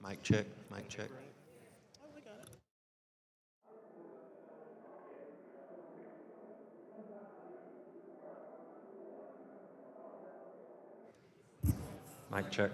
Mic check, mic check. Oh, we got it. Mic check.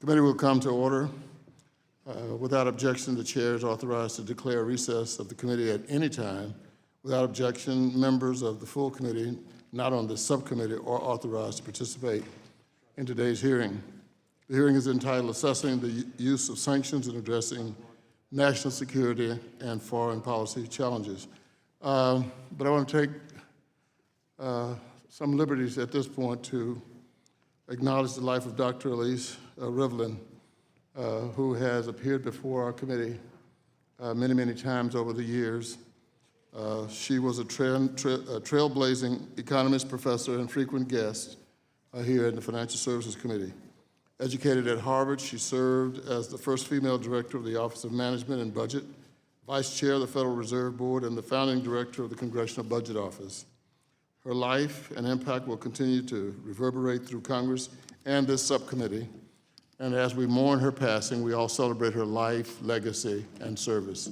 Committee will come to order. Without objection, the chair is authorized to declare recess of the committee at any time. Without objection, members of the full committee not on the subcommittee are authorized to participate in today's hearing. The hearing is entitled Assessing the Use of Sanctions and Addressing National Security and Foreign Policy Challenges. But I want to take some liberties at this point to acknowledge the life of Dr. Elise Rivlin, who has appeared before our committee many, many times over the years. She was a trailblazing economist, professor, and frequent guest here in the Financial Services Committee. Educated at Harvard, she served as the first female director of the Office of Management and Budget, vice chair of the Federal Reserve Board, and the founding director of the Congressional Budget Office. Her life and impact will continue to reverberate through Congress and this subcommittee. And as we mourn her passing, we all celebrate her life, legacy, and service.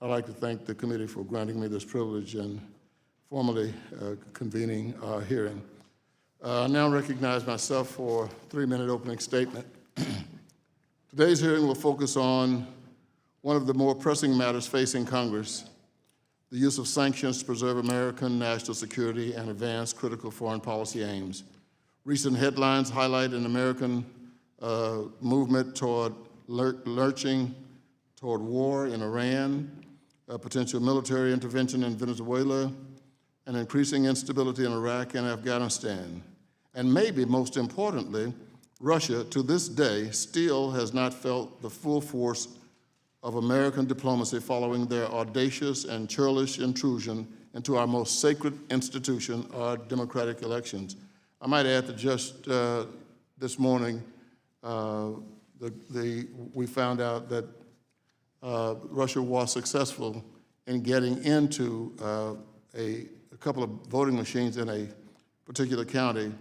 I'd like to thank the committee for granting me this privilege and formally convening our hearing. I now recognize myself for a 3-minute opening statement. Today's hearing will focus on one of the more pressing matters facing Congress, the use of sanctions to preserve American national security and advance critical foreign policy aims. Recent headlines highlight an American movement toward lurching toward war in Iran, a potential military intervention in Venezuela, and increasing instability in Iraq and Afghanistan. And maybe most importantly, Russia to this day still has not felt the full force of American diplomacy following their audacious and churlish intrusion into our most sacred institution, our democratic elections. I might add that just this morning, we found out that Russia was successful in getting into a couple of voting machines in a particular county.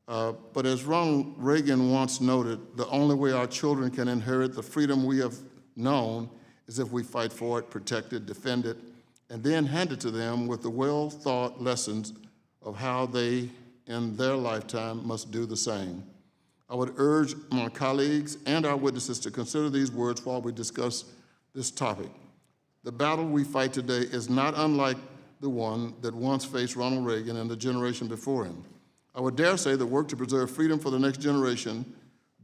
But as Ronald Reagan once noted, the only way our children can inherit the freedom we have known is if we fight for it, protect it, defend it, and then hand it to them with the well-thought lessons of how they, in their lifetime, must do the same. I would urge my colleagues and our witnesses to consider these words while we discuss this topic. The battle we fight today is not unlike the one that once faced Ronald Reagan and the generation before him. I would dare say the work to preserve freedom for the next generation,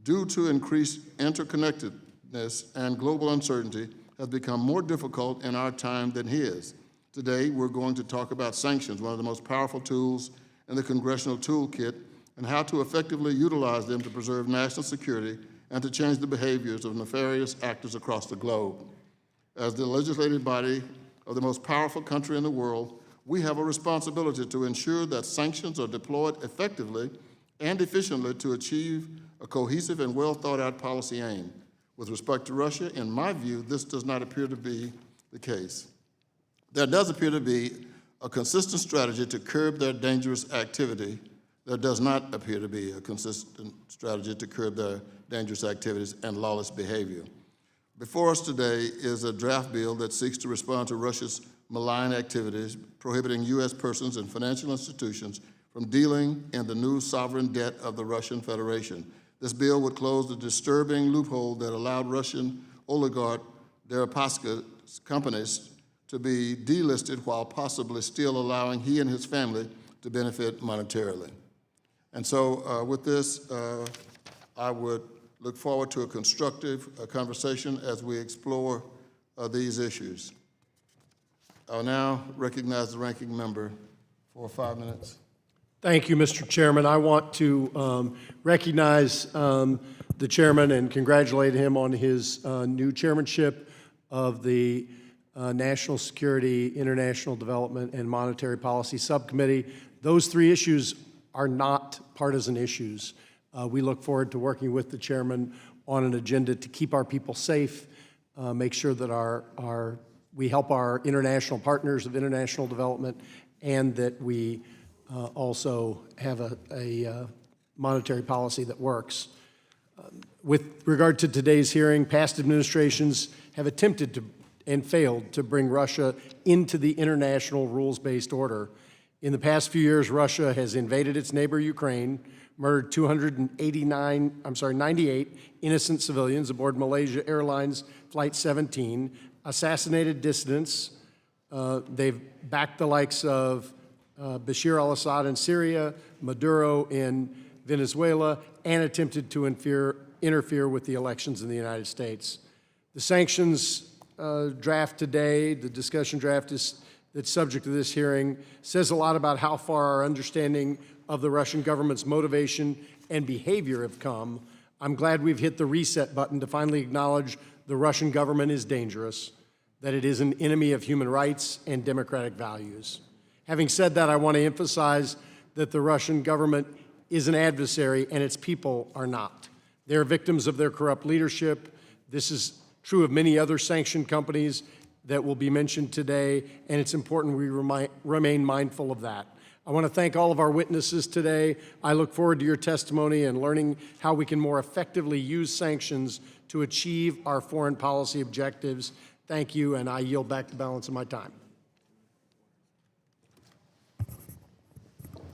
due to increased interconnectedness and global uncertainty, has become more difficult in our time than his. Today, we're going to talk about sanctions, one of the most powerful tools in the congressional toolkit, and how to effectively utilize them to preserve national security and to change the behaviors of nefarious actors across the globe. As the legislative body of the most powerful country in the world, we have a responsibility to ensure that sanctions are deployed effectively and efficiently to achieve a cohesive and well-thought-out policy aim. With respect to Russia, in my view, this does not appear to be the case. There does appear to be a consistent strategy to curb their dangerous activity. There does not appear to be a consistent strategy to curb their dangerous activities and lawless behavior. Before us today is a draft bill that seeks to respond to Russia's malign activities, prohibiting U.S. persons and financial institutions from dealing in the new sovereign debt of the Russian Federation. This bill would close the disturbing loophole that allowed Russian oligarch Deripaska companies to be delisted while possibly still allowing he and his family to benefit monetarily. And so with this, I would look forward to a constructive conversation as we explore these issues. I'll now recognize the ranking member for 5 minutes. Thank you, Mr. Chairman. I want to recognize the chairman and congratulate him on his new chairmanship of the National Security, International Development, and Monetary Policy Subcommittee. Those 3 issues are not partisan issues. We look forward to working with the chairman on an agenda to keep our people safe, make sure that we help our international partners of international development, and that we also have a monetary policy that works. With regard to today's hearing, past administrations have attempted to and failed to bring Russia into the international rules-based order. In the past few years, Russia has invaded its neighbor Ukraine, murdered 98 innocent civilians aboard Malaysia Airlines Flight 17, assassinated dissidents. They've backed the likes of Bashir al-Assad in Syria, Maduro in Venezuela, and attempted to interfere with the elections in the United States. The sanctions draft today, the discussion draft that's subject to this hearing, says a lot about how far our understanding of the Russian government's motivation and behavior have come. I'm glad we've hit the reset button to finally acknowledge the Russian government is dangerous, that it is an enemy of human rights and democratic values. Having said that, I want to emphasize that the Russian government is an adversary and its people are not. They're victims of their corrupt leadership. This is true of many other sanctioned companies that will be mentioned today, and it's important we remain mindful of that. I want to thank all of our witnesses today. I look forward to your testimony and learning how we can more effectively use sanctions to achieve our foreign policy objectives. Thank you, and I yield back the balance of my time.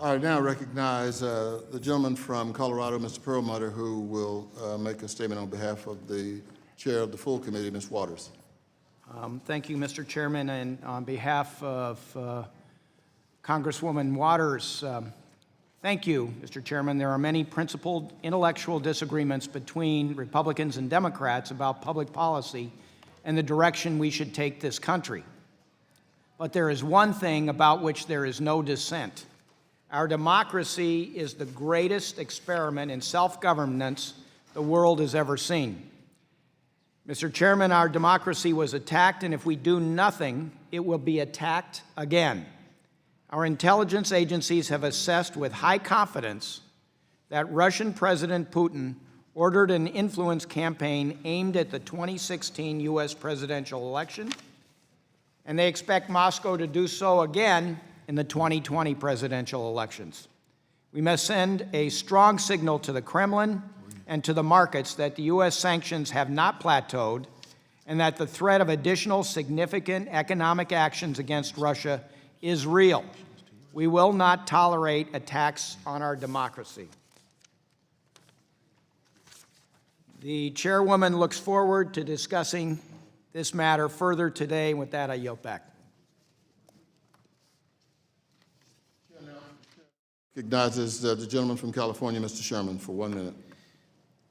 I now recognize the gentleman from Colorado, Mr. Perlmutter, who will make a statement on behalf of the chair of the full committee, Ms. Waters. Thank you, Mr. Chairman, and on behalf of Congresswoman Waters, thank you, Mr. Chairman. There are many principled intellectual disagreements between Republicans and Democrats about public policy and the direction we should take this country. But there is one thing about which there is no dissent. Our democracy is the greatest experiment in self-governance the world has ever seen. Mr. Chairman, our democracy was attacked, and if we do nothing, it will be attacked again. Our intelligence agencies have assessed with high confidence that Russian President Putin ordered an influence campaign aimed at the 2016 U.S. presidential election, and they expect Moscow to do so again in the 2020 presidential elections. We must send a strong signal to the Kremlin and to the markets that the U.S. sanctions have not plateaued and that the threat of additional significant economic actions against Russia is real. We will not tolerate attacks on our democracy. The chairwoman looks forward to discussing this matter further today. With that, I yield back. Recognizes the gentleman from California, Mr. Sherman, for 1 minute.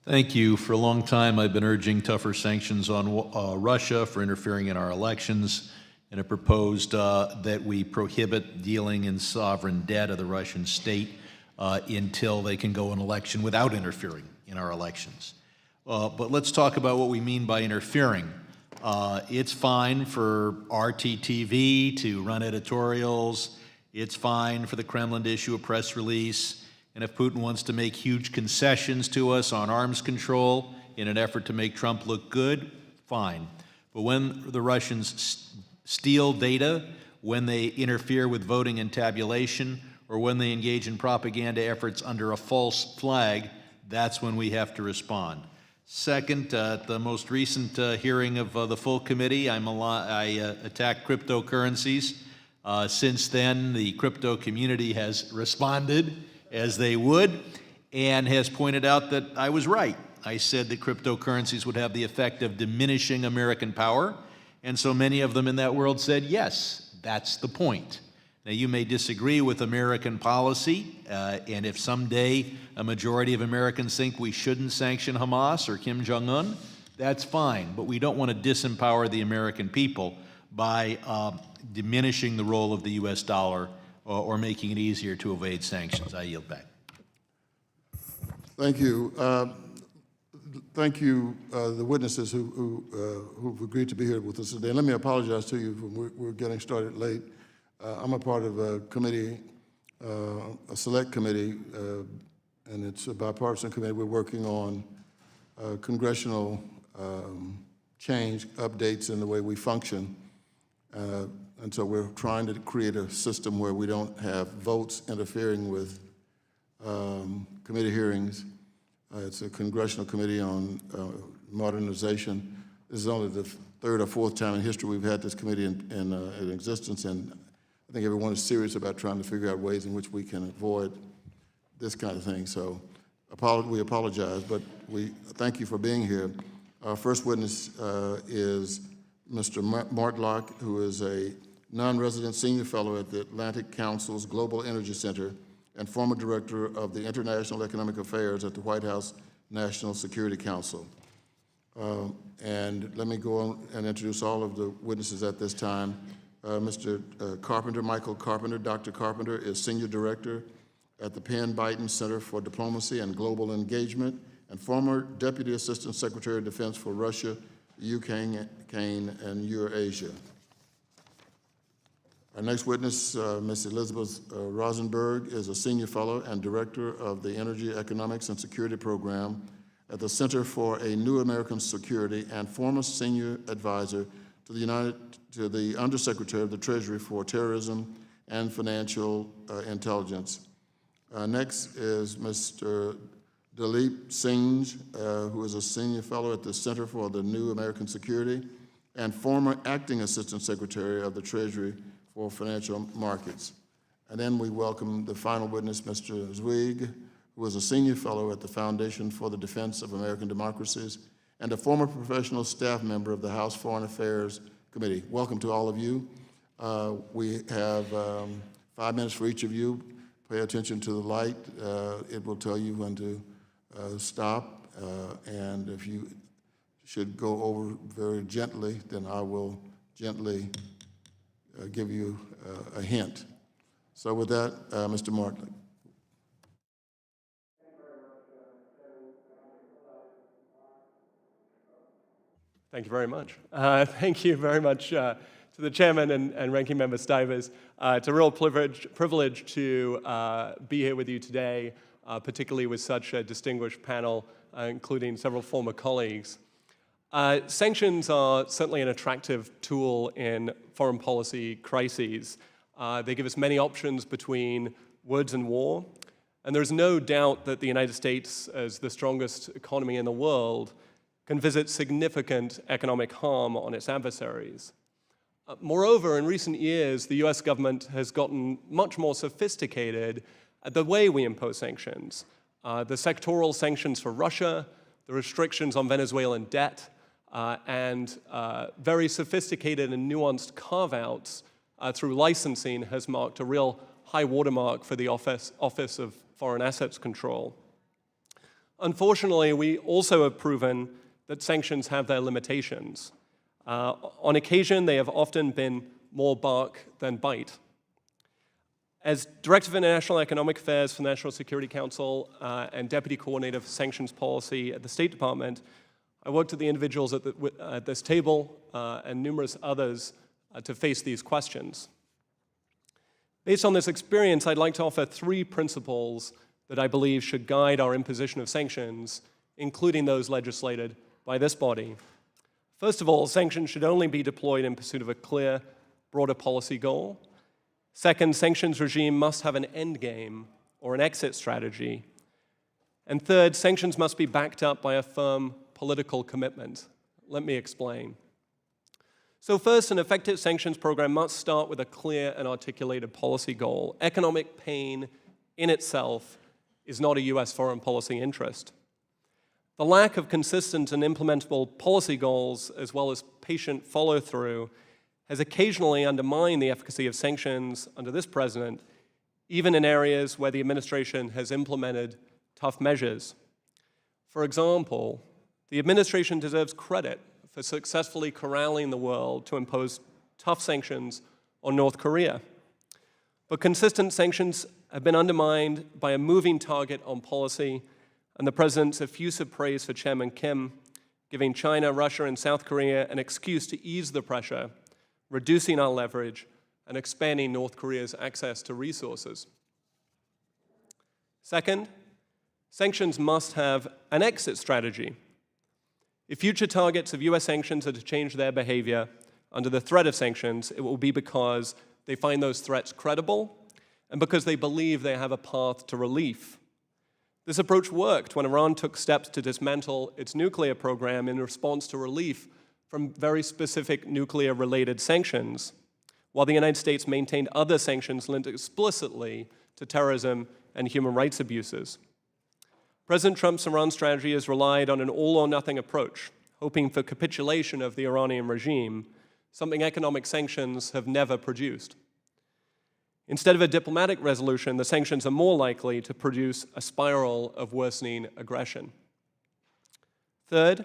Thank you. For a long time, I've been urging tougher sanctions on Russia for interfering in our elections, and have proposed that we prohibit dealing in sovereign debt of the Russian state until they can go an election without interfering in our elections. But let's talk about what we mean by interfering. It's fine for RTTV to run editorials. It's fine for the Kremlin to issue a press release. And if Putin wants to make huge concessions to us on arms control in an effort to make Trump look good, fine. But when the Russians steal data, when they interfere with voting and tabulation, or when they engage in propaganda efforts under a false flag, that's when we have to respond. Second, at the most recent hearing of the full committee, I attacked cryptocurrencies. Since then, the crypto community has responded as they would, and has pointed out that I was right. I said that cryptocurrencies would have the effect of diminishing American power, and so many of them in that world said, yes, that's the point. Now, you may disagree with American policy, and if someday a majority of Americans think we shouldn't sanction Hamas or Kim Jong-un, that's fine, but we don't want to disempower the American people by diminishing the role of the U.S. dollar or making it easier to evade sanctions. I yield back. Thank you. Thank you, the witnesses who've agreed to be here with us today. Let me apologize to you. We're getting started late. I'm a part of a committee, a select committee, and it's a bipartisan committee. We're working on congressional change, updates in the way we function. And so we're trying to create a system where we don't have votes interfering with committee hearings. It's a congressional committee on modernization. This is only the third or fourth time in history we've had this committee in existence, and I think everyone is serious about trying to figure out ways in which we can avoid this kind of thing. So we apologize, but we thank you for being here. Our first witness is Mr. Mortlock, who is a non-resident senior fellow at the Atlantic Council's Global Energy Center and former director of the International Economic Affairs at the White House National Security Council. And let me go on and introduce all of the witnesses at this time. Mr. Carpenter, Michael Carpenter. Dr. Carpenter is Senior Director at the Penn Biden Center for Diplomacy and Global Engagement and former Deputy Assistant Secretary of Defense for Russia, Ukraine, and Eurasia. Our next witness, Ms. Elizabeth Rosenberg, is a Senior Fellow and Director of the Energy, Economics, and Security Program at the Center for a New American Security and former Senior Advisor to the Undersecretary of the Treasury for Terrorism and Financial Intelligence. Next is Mr. Dalip Singh, who is a Senior Fellow at the Center for the New American Security and former Acting Assistant Secretary of the Treasury for Financial Markets. And then we welcome the final witness, Mr. Zweig, who is a Senior Fellow at the Foundation for the Defense of American Democracies and a former professional staff member of the House Foreign Affairs Committee. Welcome to all of you. We have 5 minutes for each of you. Pay attention to the light. It will tell you when to stop, and if you should go over very gently, then I will gently give you a hint. So with that, Mr. Martin. Thank you very much. Thank you very much to the Chairman and Ranking Member Stivers. It's a real privilege to be here with you today, particularly with such a distinguished panel, including several former colleagues. Sanctions are certainly an attractive tool in foreign policy crises. They give us many options between words and war, and there's no doubt that the United States, as the strongest economy in the world, can visit significant economic harm on its adversaries. Moreover, in recent years, the US government has gotten much more sophisticated at the way we impose sanctions. The sectoral sanctions for Russia, the restrictions on Venezuelan debt, and very sophisticated and nuanced carve-outs through licensing has marked a real high watermark for the Office of Foreign Assets Control. Unfortunately, we also have proven that sanctions have their limitations. On occasion, they have often been more bark than bite. As Director of International Economic Affairs for the National Security Council and Deputy Coordinator for Sanctions Policy at the State Department, I worked with the individuals at this table and numerous others to face these questions. Based on this experience, I'd like to offer 3 principles that I believe should guide our imposition of sanctions, including those legislated by this body. First of all, sanctions should only be deployed in pursuit of a clear, broader policy goal. Second, sanctions regime must have an end game or an exit strategy. And third, sanctions must be backed up by a firm political commitment. Let me explain. So first, an effective sanctions program must start with a clear and articulated policy goal. Economic pain in itself is not a US foreign policy interest. The lack of consistent and implementable policy goals, as well as patient follow-through, has occasionally undermined the efficacy of sanctions under this president, even in areas where the administration has implemented tough measures. For example, the administration deserves credit for successfully corralling the world to impose tough sanctions on North Korea. But consistent sanctions have been undermined by a moving target on policy and the president's effusive praise for Chairman Kim, giving China, Russia, and South Korea an excuse to ease the pressure, reducing our leverage, and expanding North Korea's access to resources. Second, sanctions must have an exit strategy. If future targets of US sanctions are to change their behavior under the threat of sanctions, it will be because they find those threats credible and because they believe they have a path to relief. This approach worked when Iran took steps to dismantle its nuclear program in response to relief from very specific nuclear-related sanctions. while the United States maintained other sanctions linked explicitly to terrorism and human rights abuses. President Trump's Iran strategy has relied on an all-or-nothing approach, hoping for capitulation of the Iranian regime, something economic sanctions have never produced. Instead of a diplomatic resolution, the sanctions are more likely to produce a spiral of worsening aggression. Third,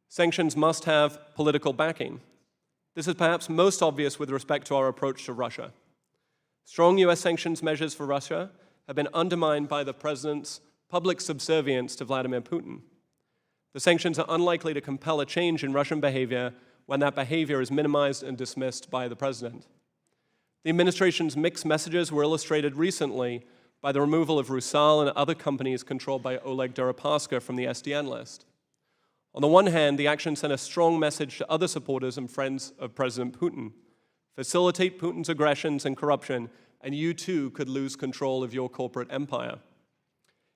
sanctions must have political backing. This is perhaps most obvious with respect to our approach to Russia. Strong U.S. sanctions measures for Russia have been undermined by the president's public subservience to Vladimir Putin. The sanctions are unlikely to compel a change in Russian behavior when that behavior is minimized and dismissed by the president. The administration's mixed messages were illustrated recently by the removal of Rusal and other companies controlled by Oleg Deripaska from the SDN list. On the one hand, the action sent a strong message to other supporters and friends of President Putin. Facilitate Putin's aggressions and corruption, and you too could lose control of your corporate empire.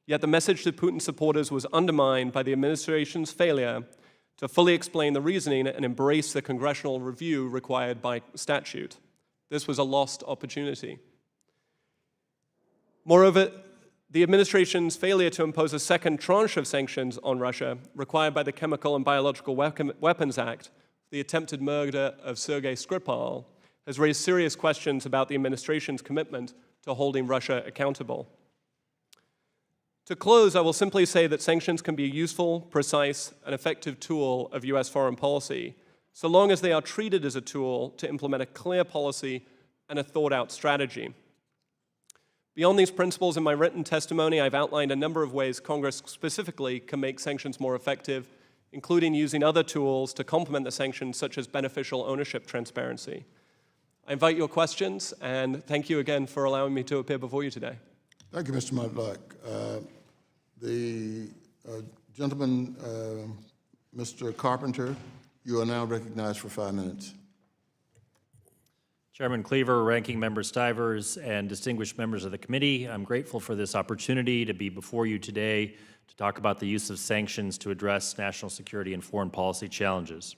Yet the message to Putin supporters was undermined by the administration's failure to fully explain the reasoning and embrace the congressional review required by statute. This was a lost opportunity. Moreover, the administration's failure to impose a second tranche of sanctions on Russia, required by the Chemical and Biological Weapons Act, the attempted murder of Sergei Skripal, has raised serious questions about the administration's commitment to holding Russia accountable. To close, I will simply say that sanctions can be a useful, precise, and effective tool of U.S. foreign policy, so long as they are treated as a tool to implement a clear policy and a thought-out strategy. Beyond these principles, in my written testimony, I've outlined a number of ways Congress specifically can make sanctions more effective, including using other tools to complement the sanctions, such as beneficial ownership transparency. I invite your questions, and thank you again for allowing me to appear before you today. Thank you, Mr. Mudlock. The gentleman, Mr. Carpenter, you are now recognized for 5 minutes. Chairman Cleaver, Ranking Member Stivers, and distinguished members of the committee, I'm grateful for this opportunity to be before you today to talk about the use of sanctions to address national security and foreign policy challenges.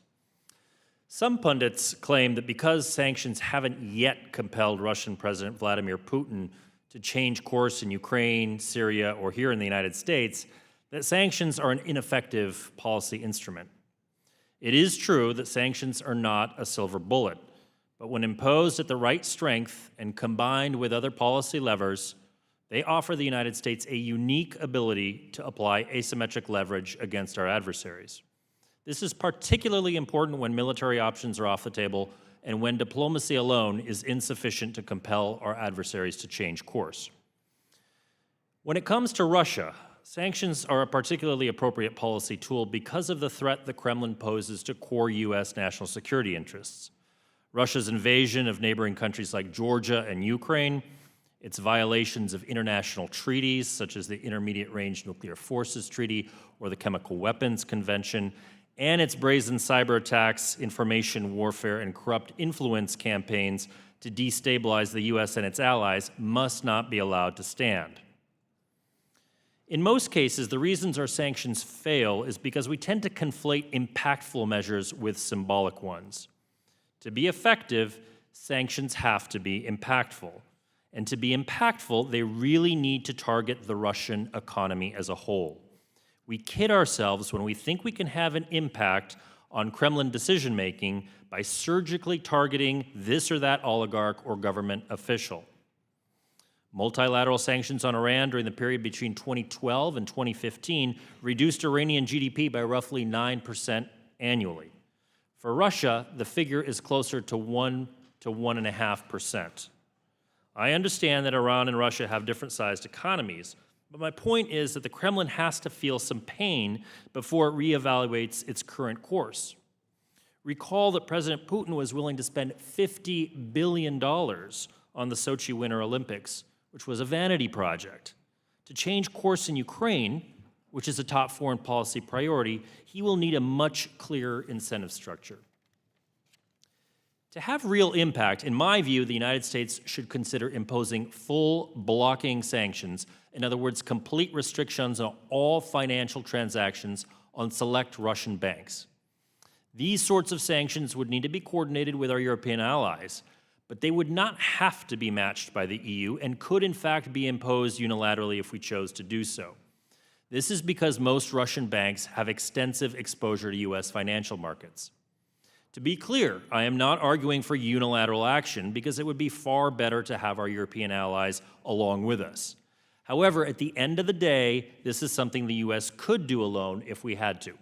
Some pundits claim that because sanctions haven't yet compelled Russian President Vladimir Putin to change course in Ukraine, Syria, or here in the United States, that sanctions are an ineffective policy instrument. It is true that sanctions are not a silver bullet, but when imposed at the right strength and combined with other policy levers, they offer the United States a unique ability to apply asymmetric leverage against our adversaries. This is particularly important when military options are off the table and when diplomacy alone is insufficient to compel our adversaries to change course. When it comes to Russia, sanctions are a particularly appropriate policy tool because of the threat the Kremlin poses to core U.S. national security interests. Russia's invasion of neighboring countries like Georgia and Ukraine, its violations of international treaties such as the Intermediate Range Nuclear Forces Treaty or the Chemical Weapons Convention, and its brazen cyber attacks, information warfare, and corrupt influence campaigns to destabilize the U.S. and its allies must not be allowed to stand. In most cases, the reasons our sanctions fail is because we tend to conflate impactful measures with symbolic ones. To be effective, sanctions have to be impactful. And to be impactful, they really need to target the Russian economy as a whole. We kid ourselves when we think we can have an impact on Kremlin decision-making by surgically targeting this or that oligarch or government official. Multilateral sanctions on Iran during the period between 2012 and 2015 reduced Iranian GDP by roughly 9% annually. For Russia, the figure is closer to 1 to 1.5%. I understand that Iran and Russia have different sized economies, but my point is that the Kremlin has to feel some pain before it reevaluates its current course. Recall that President Putin was willing to spend $50 billion on the Sochi Winter Olympics, which was a vanity project. To change course in Ukraine, which is a top foreign policy priority, he will need a much clearer incentive structure. To have real impact, in my view, the United States should consider imposing full blocking sanctions, in other words, complete restrictions on all financial transactions on select Russian banks. These sorts of sanctions would need to be coordinated with our European allies, but they would not have to be matched by the EU and could in fact be imposed unilaterally if we chose to do so. This is because most Russian banks have extensive exposure to U.S. financial markets. To be clear, I am not arguing for unilateral action because it would be far better to have our European allies along with us. However, at the end of the day, this is something the U.S. could do alone if we had to.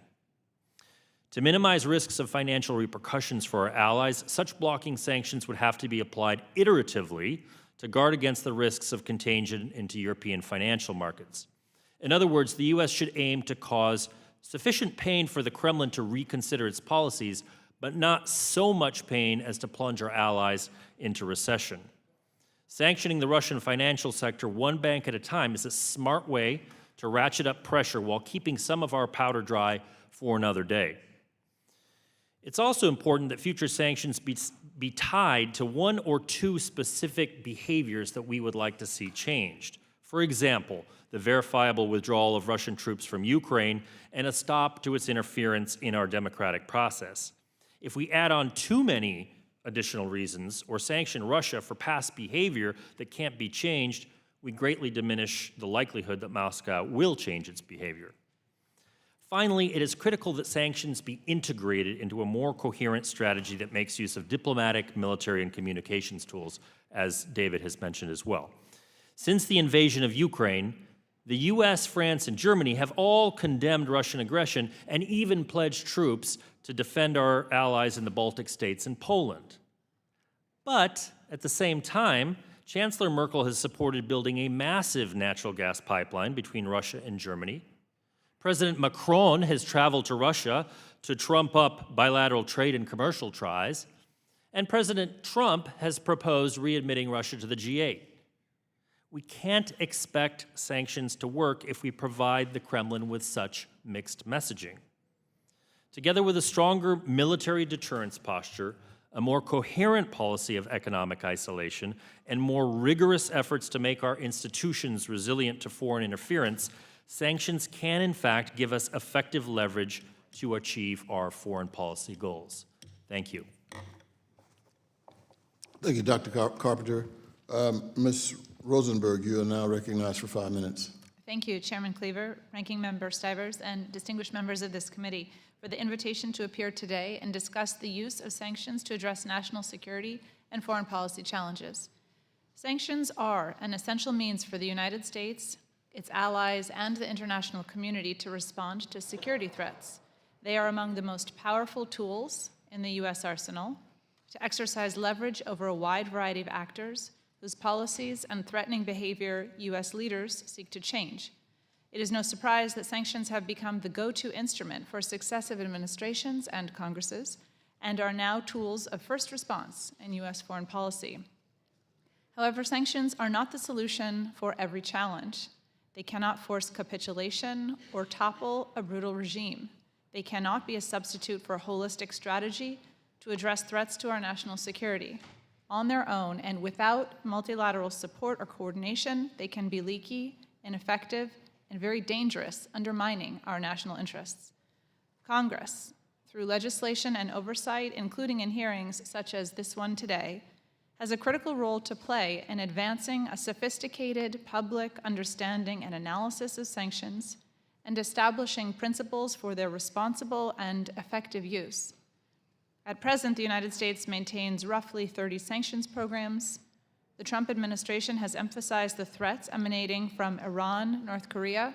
To minimize risks of financial repercussions for our allies, such blocking sanctions would have to be applied iteratively to guard against the risks of contagion into European financial markets. In other words, the U.S. should aim to cause sufficient pain for the Kremlin to reconsider its policies, but not so much pain as to plunge our allies into recession. Sanctioning the Russian financial sector one bank at a time is a smart way to ratchet up pressure while keeping some of our powder dry for another day. It's also important that future sanctions be tied to one or two specific behaviors that we would like to see changed. For example, the verifiable withdrawal of Russian troops from Ukraine and a stop to its interference in our democratic process. If we add on too many additional reasons or sanction Russia for past behavior that can't be changed, we greatly diminish the likelihood that Moscow will change its behavior. Finally, it is critical that sanctions be integrated into a more coherent strategy that makes use of diplomatic, military, and communications tools, as David has mentioned as well. Since the invasion of Ukraine, the US, France, and Germany have all condemned Russian aggression and even pledged troops to defend our allies in the Baltic states and Poland. But at the same time, Chancellor Merkel has supported building a massive natural gas pipeline between Russia and Germany. President Macron has traveled to Russia to trump up bilateral trade and commercial ties, and President Trump has proposed readmitting Russia to the G8. We can't expect sanctions to work if we provide the Kremlin with such mixed messaging. Together with a stronger military deterrence posture, a more coherent policy of economic isolation, and more rigorous efforts to make our institutions resilient to foreign interference, sanctions can in fact give us effective leverage to achieve our foreign policy goals. Thank you. Thank you, Dr. Carpenter. Ms. Rosenberg, you are now recognized for 5 minutes. Thank you, Chairman Cleaver, Ranking Member Stivers, and distinguished members of this committee for the invitation to appear today and discuss the use of sanctions to address national security and foreign policy challenges. Sanctions are an essential means for the United States, its allies, and the international community to respond to security threats. They are among the most powerful tools in the U.S. arsenal to exercise leverage over a wide variety of actors whose policies and threatening behavior U.S. leaders seek to change. It is no surprise that sanctions have become the go-to instrument for successive administrations and Congresses and are now tools of first response in U.S. foreign policy. However, sanctions are not the solution for every challenge. They cannot force capitulation or topple a brutal regime. They cannot be a substitute for a holistic strategy to address threats to our national security. On their own and without multilateral support or coordination, they can be leaky, ineffective, and very dangerous, undermining our national interests. Congress, through legislation and oversight, including in hearings such as this one today, has a critical role to play in advancing a sophisticated public understanding and analysis of sanctions and establishing principles for their responsible and effective use. At present, the United States maintains roughly 30 sanctions programs. The Trump administration has emphasized the threats emanating from Iran, North Korea,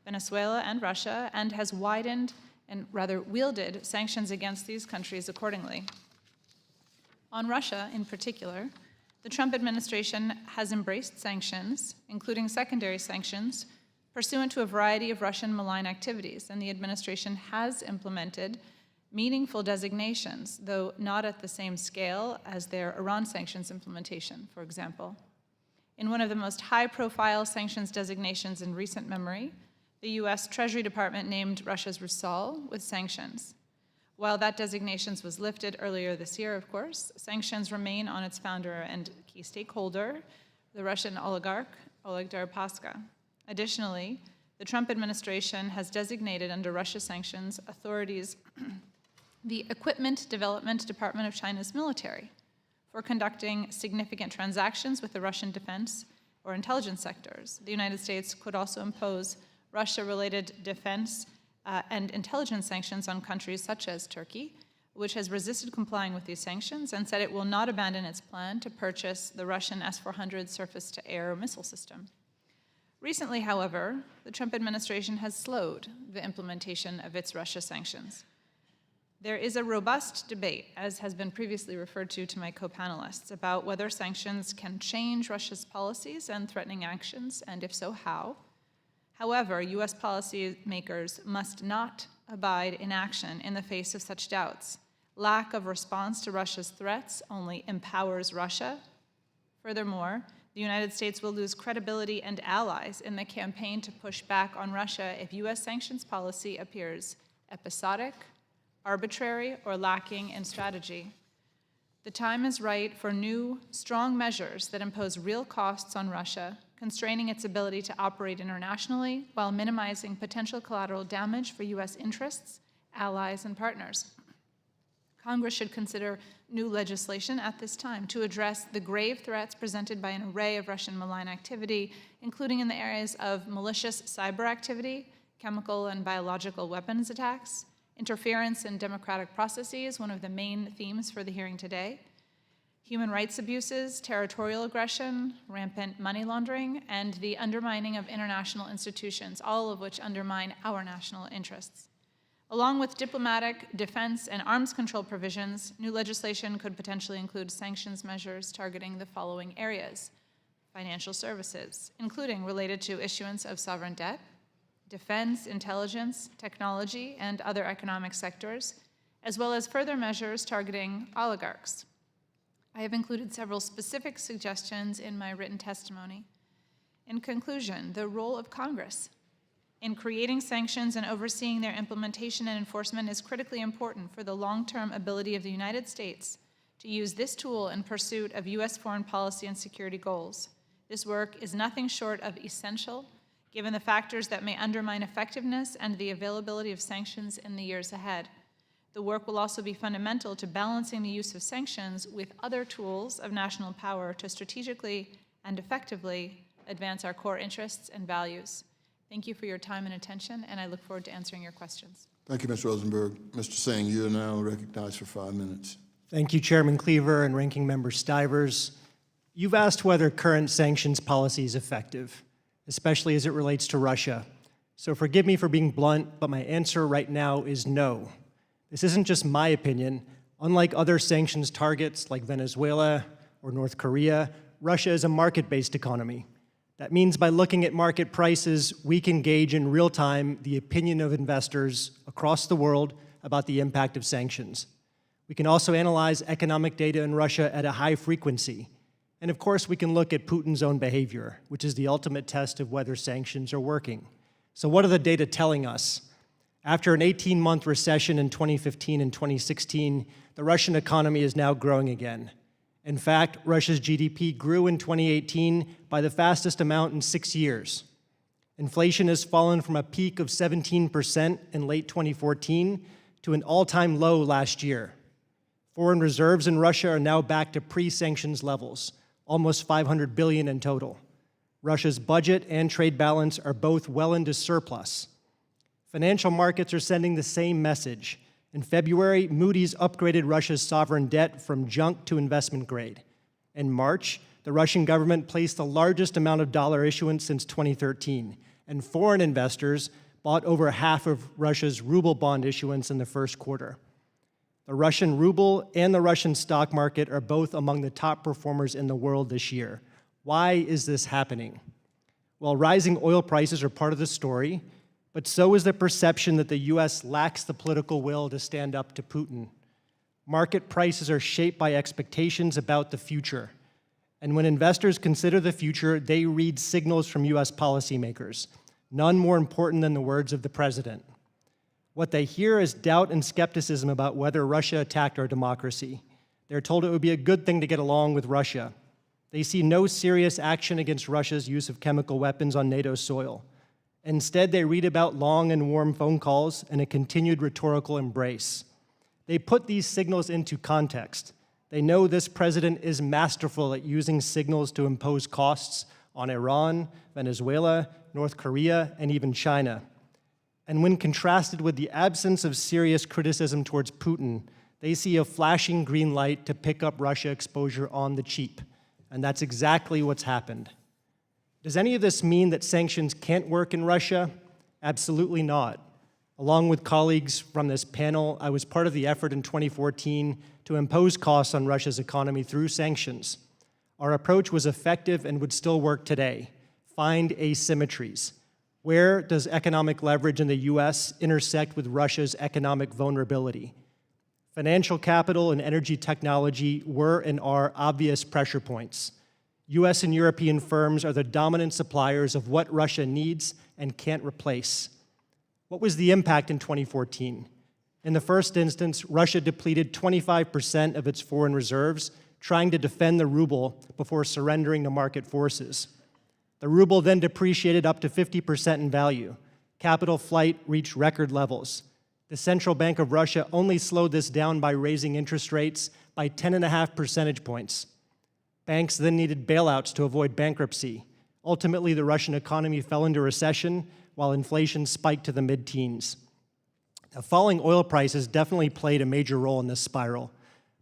Venezuela, and Russia, and has widened and rather wielded sanctions against these countries accordingly. On Russia, in particular, the Trump administration has embraced sanctions, including secondary sanctions, pursuant to a variety of Russian malign activities, and the administration has implemented meaningful designations, though not at the same scale as their Iran sanctions implementation, for example. In one of the most high-profile sanctions designations in recent memory, the U.S. Treasury Department named Russia's Rusal with sanctions. While that designation was lifted earlier this year, of course, sanctions remain on its founder and key stakeholder, the Russian oligarch, Oleg Deripaska. Additionally, the Trump administration has designated under Russia sanctions authorities the Equipment Development Department of China's military, for conducting significant transactions with the Russian defense or intelligence sectors. The United States could also impose Russia-related defense and intelligence sanctions on countries such as Turkey, which has resisted complying with these sanctions and said it will not abandon its plan to purchase the Russian S-400 surface-to-air missile system. Recently, however, the Trump administration has slowed the implementation of its Russia sanctions. There is a robust debate, as has been previously referred to my co-panelists, about whether sanctions can change Russia's policies and threatening actions, and if so, how. However, U.S. policymakers must not abide inaction in the face of such doubts. Lack of response to Russia's threats only empowers Russia. Furthermore, the United States will lose credibility and allies in the campaign to push back on Russia if U.S. sanctions policy appears episodic, arbitrary, or lacking in strategy. The time is right for new, strong measures that impose real costs on Russia, constraining its ability to operate internationally while minimizing potential collateral damage for U.S. interests, allies, and partners. Congress should consider new legislation at this time to address the grave threats presented by an array of Russian malign activity, including in the areas of malicious cyber activity, chemical and biological weapons attacks, interference in democratic processes, one of the main themes for the hearing today, human rights abuses, territorial aggression, rampant money laundering, and the undermining of international institutions, all of which undermine our national interests. Along with diplomatic, defense, and arms control provisions, new legislation could potentially include sanctions measures targeting the following areas: financial services, including related to issuance of sovereign debt, defense, intelligence, technology, and other economic sectors, as well as further measures targeting oligarchs. I have included several specific suggestions in my written testimony. In conclusion, the role of Congress in creating sanctions and overseeing their implementation and enforcement is critically important for the long-term ability of the United States to use this tool in pursuit of U.S. foreign policy and security goals. This work is nothing short of essential, given the factors that may undermine effectiveness and the availability of sanctions in the years ahead. The work will also be fundamental to balancing the use of sanctions with other tools of national power to strategically and effectively advance our core interests and values. Thank you for your time and attention, and I look forward to answering your questions. Thank you, Ms. Rosenberg. Mr. Singh, you are now recognized for 5 minutes. Thank you, Chairman Cleaver and Ranking Member Stivers. You've asked whether current sanctions policy is effective, especially as it relates to Russia. So forgive me for being blunt, but my answer right now is no. This isn't just my opinion. Unlike other sanctions targets like Venezuela or North Korea, Russia is a market-based economy. That means by looking at market prices, we can gauge in real time the opinion of investors across the world about the impact of sanctions. We can also analyze economic data in Russia at a high frequency. And of course, we can look at Putin's own behavior, which is the ultimate test of whether sanctions are working. So what are the data telling us? After an 18-month recession in 2015 and 2016, the Russian economy is now growing again. In fact, Russia's GDP grew in 2018 by the fastest amount in 6 years. Inflation has fallen from a peak of 17% in late 2014 to an all-time low last year. Foreign reserves in Russia are now back to pre-sanctions levels, almost 500 billion in total. Russia's budget and trade balance are both well into surplus. Financial markets are sending the same message. In February, Moody's upgraded Russia's sovereign debt from junk to investment grade. In March, the Russian government placed the largest amount of dollar issuance since 2013, and foreign investors bought over half of Russia's ruble bond issuance in the first quarter. The Russian ruble and the Russian stock market are both among the top performers in the world this year. Why is this happening? Well, rising oil prices are part of the story, but so is the perception that the U.S. lacks the political will to stand up to Putin. Market prices are shaped by expectations about the future. And when investors consider the future, they read signals from U.S. policymakers, none more important than the words of the president. What they hear is doubt and skepticism about whether Russia attacked our democracy. They're told it would be a good thing to get along with Russia. They see no serious action against Russia's use of chemical weapons on NATO soil. Instead, they read about long and warm phone calls and a continued rhetorical embrace. They put these signals into context. They know this president is masterful at using signals to impose costs on Iran, Venezuela, North Korea, and even China. And when contrasted with the absence of serious criticism towards Putin, they see a flashing green light to pick up Russia exposure on the cheap. And that's exactly what's happened. Does any of this mean that sanctions can't work in Russia? Absolutely not. Along with colleagues from this panel, I was part of the effort in 2014 to impose costs on Russia's economy through sanctions. Our approach was effective and would still work today. Find asymmetries. Where does economic leverage in the US intersect with Russia's economic vulnerability? Financial capital and energy technology were and are obvious pressure points. US and European firms are the dominant suppliers of what Russia needs and can't replace. What was the impact in 2014? In the first instance, Russia depleted 25% of its foreign reserves, trying to defend the ruble before surrendering to market forces. The ruble then depreciated up to 50% in value. Capital flight reached record levels. The Central Bank of Russia only slowed this down by raising interest rates by 10.5 percentage points. Banks then needed bailouts to avoid bankruptcy. Ultimately, the Russian economy fell into recession while inflation spiked to the mid-teens. Now, falling oil prices definitely played a major role in this spiral,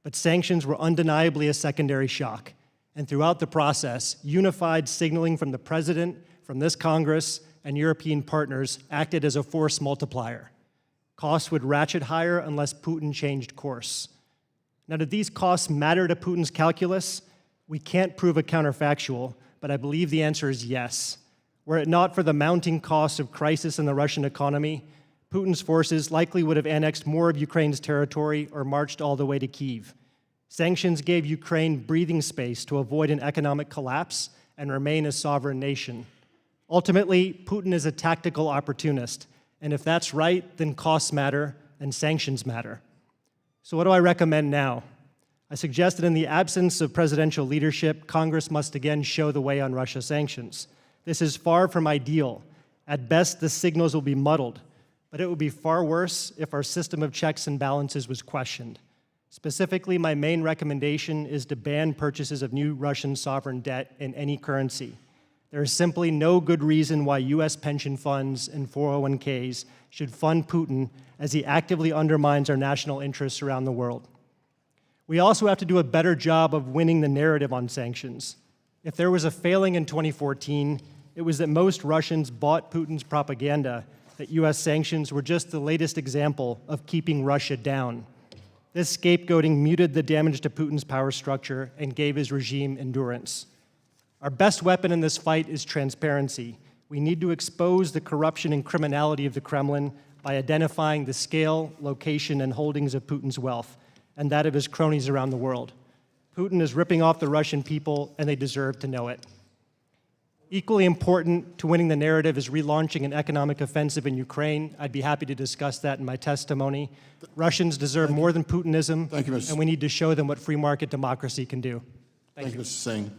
but sanctions were undeniably a secondary shock. And throughout the process, unified signaling from the president, from this Congress, and European partners acted as a force multiplier. Costs would ratchet higher unless Putin changed course. Now, did these costs matter to Putin's calculus? We can't prove a counterfactual, but I believe the answer is yes. Were it not for the mounting costs of crisis in the Russian economy, Putin's forces likely would have annexed more of Ukraine's territory or marched all the way to Kyiv. Sanctions gave Ukraine breathing space to avoid an economic collapse and remain a sovereign nation. Ultimately, Putin is a tactical opportunist, and if that's right, then costs matter and sanctions matter. So what do I recommend now? I suggest that in the absence of presidential leadership, Congress must again show the way on Russia sanctions. This is far from ideal. At best, the signals will be muddled, but it would be far worse if our system of checks and balances was questioned. Specifically, my main recommendation is to ban purchases of new Russian sovereign debt in any currency. There is simply no good reason why US pension funds and 401ks should fund Putin as he actively undermines our national interests around the world. We also have to do a better job of winning the narrative on sanctions. If there was a failing in 2014, it was that most Russians bought Putin's propaganda that US sanctions were just the latest example of keeping Russia down. This scapegoating muted the damage to Putin's power structure and gave his regime endurance. Our best weapon in this fight is transparency. We need to expose the corruption and criminality of the Kremlin by identifying the scale, location, and holdings of Putin's wealth, and that of his cronies around the world. Putin is ripping off the Russian people, and they deserve to know it. Equally important to winning the narrative is relaunching an economic offensive in Ukraine. I'd be happy to discuss that in my testimony. Russians deserve more than Putinism, and we need to show them what free market democracy can do. Thank you, Mr. Singh.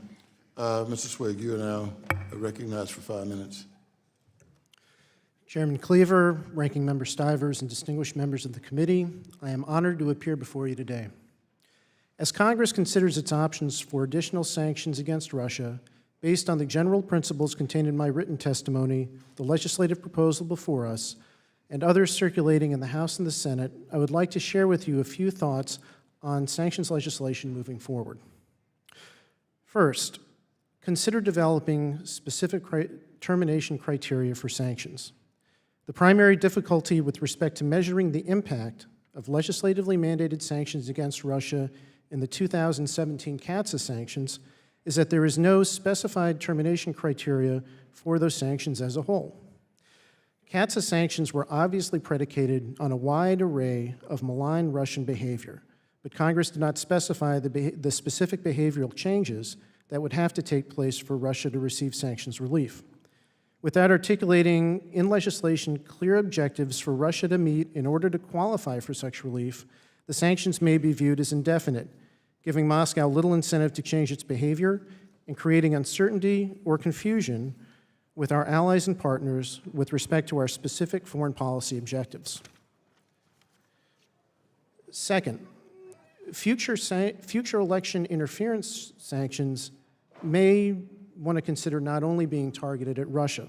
Mr. Swig, you are now recognized for 5 minutes. Chairman Cleaver, Ranking Member Stivers, and distinguished members of the committee, I am honored to appear before you today. As Congress considers its options for additional sanctions against Russia, based on the general principles contained in my written testimony, the legislative proposal before us, and others circulating in the House and the Senate, I would like to share with you a few thoughts on sanctions legislation moving forward. First, consider developing specific termination criteria for sanctions. The primary difficulty with respect to measuring the impact of legislatively mandated sanctions against Russia in the 2017 CAATSA sanctions is that there is no specified termination criteria for those sanctions as a whole. CAATSA sanctions were obviously predicated on a wide array of malign Russian behavior, but Congress did not specify the specific behavioral changes that would have to take place for Russia to receive sanctions relief. Without articulating in legislation clear objectives for Russia to meet in order to qualify for such relief, the sanctions may be viewed as indefinite, giving Moscow little incentive to change its behavior and creating uncertainty or confusion with our allies and partners with respect to our specific foreign policy objectives. Second, future election interference sanctions may want to consider not only being targeted at Russia.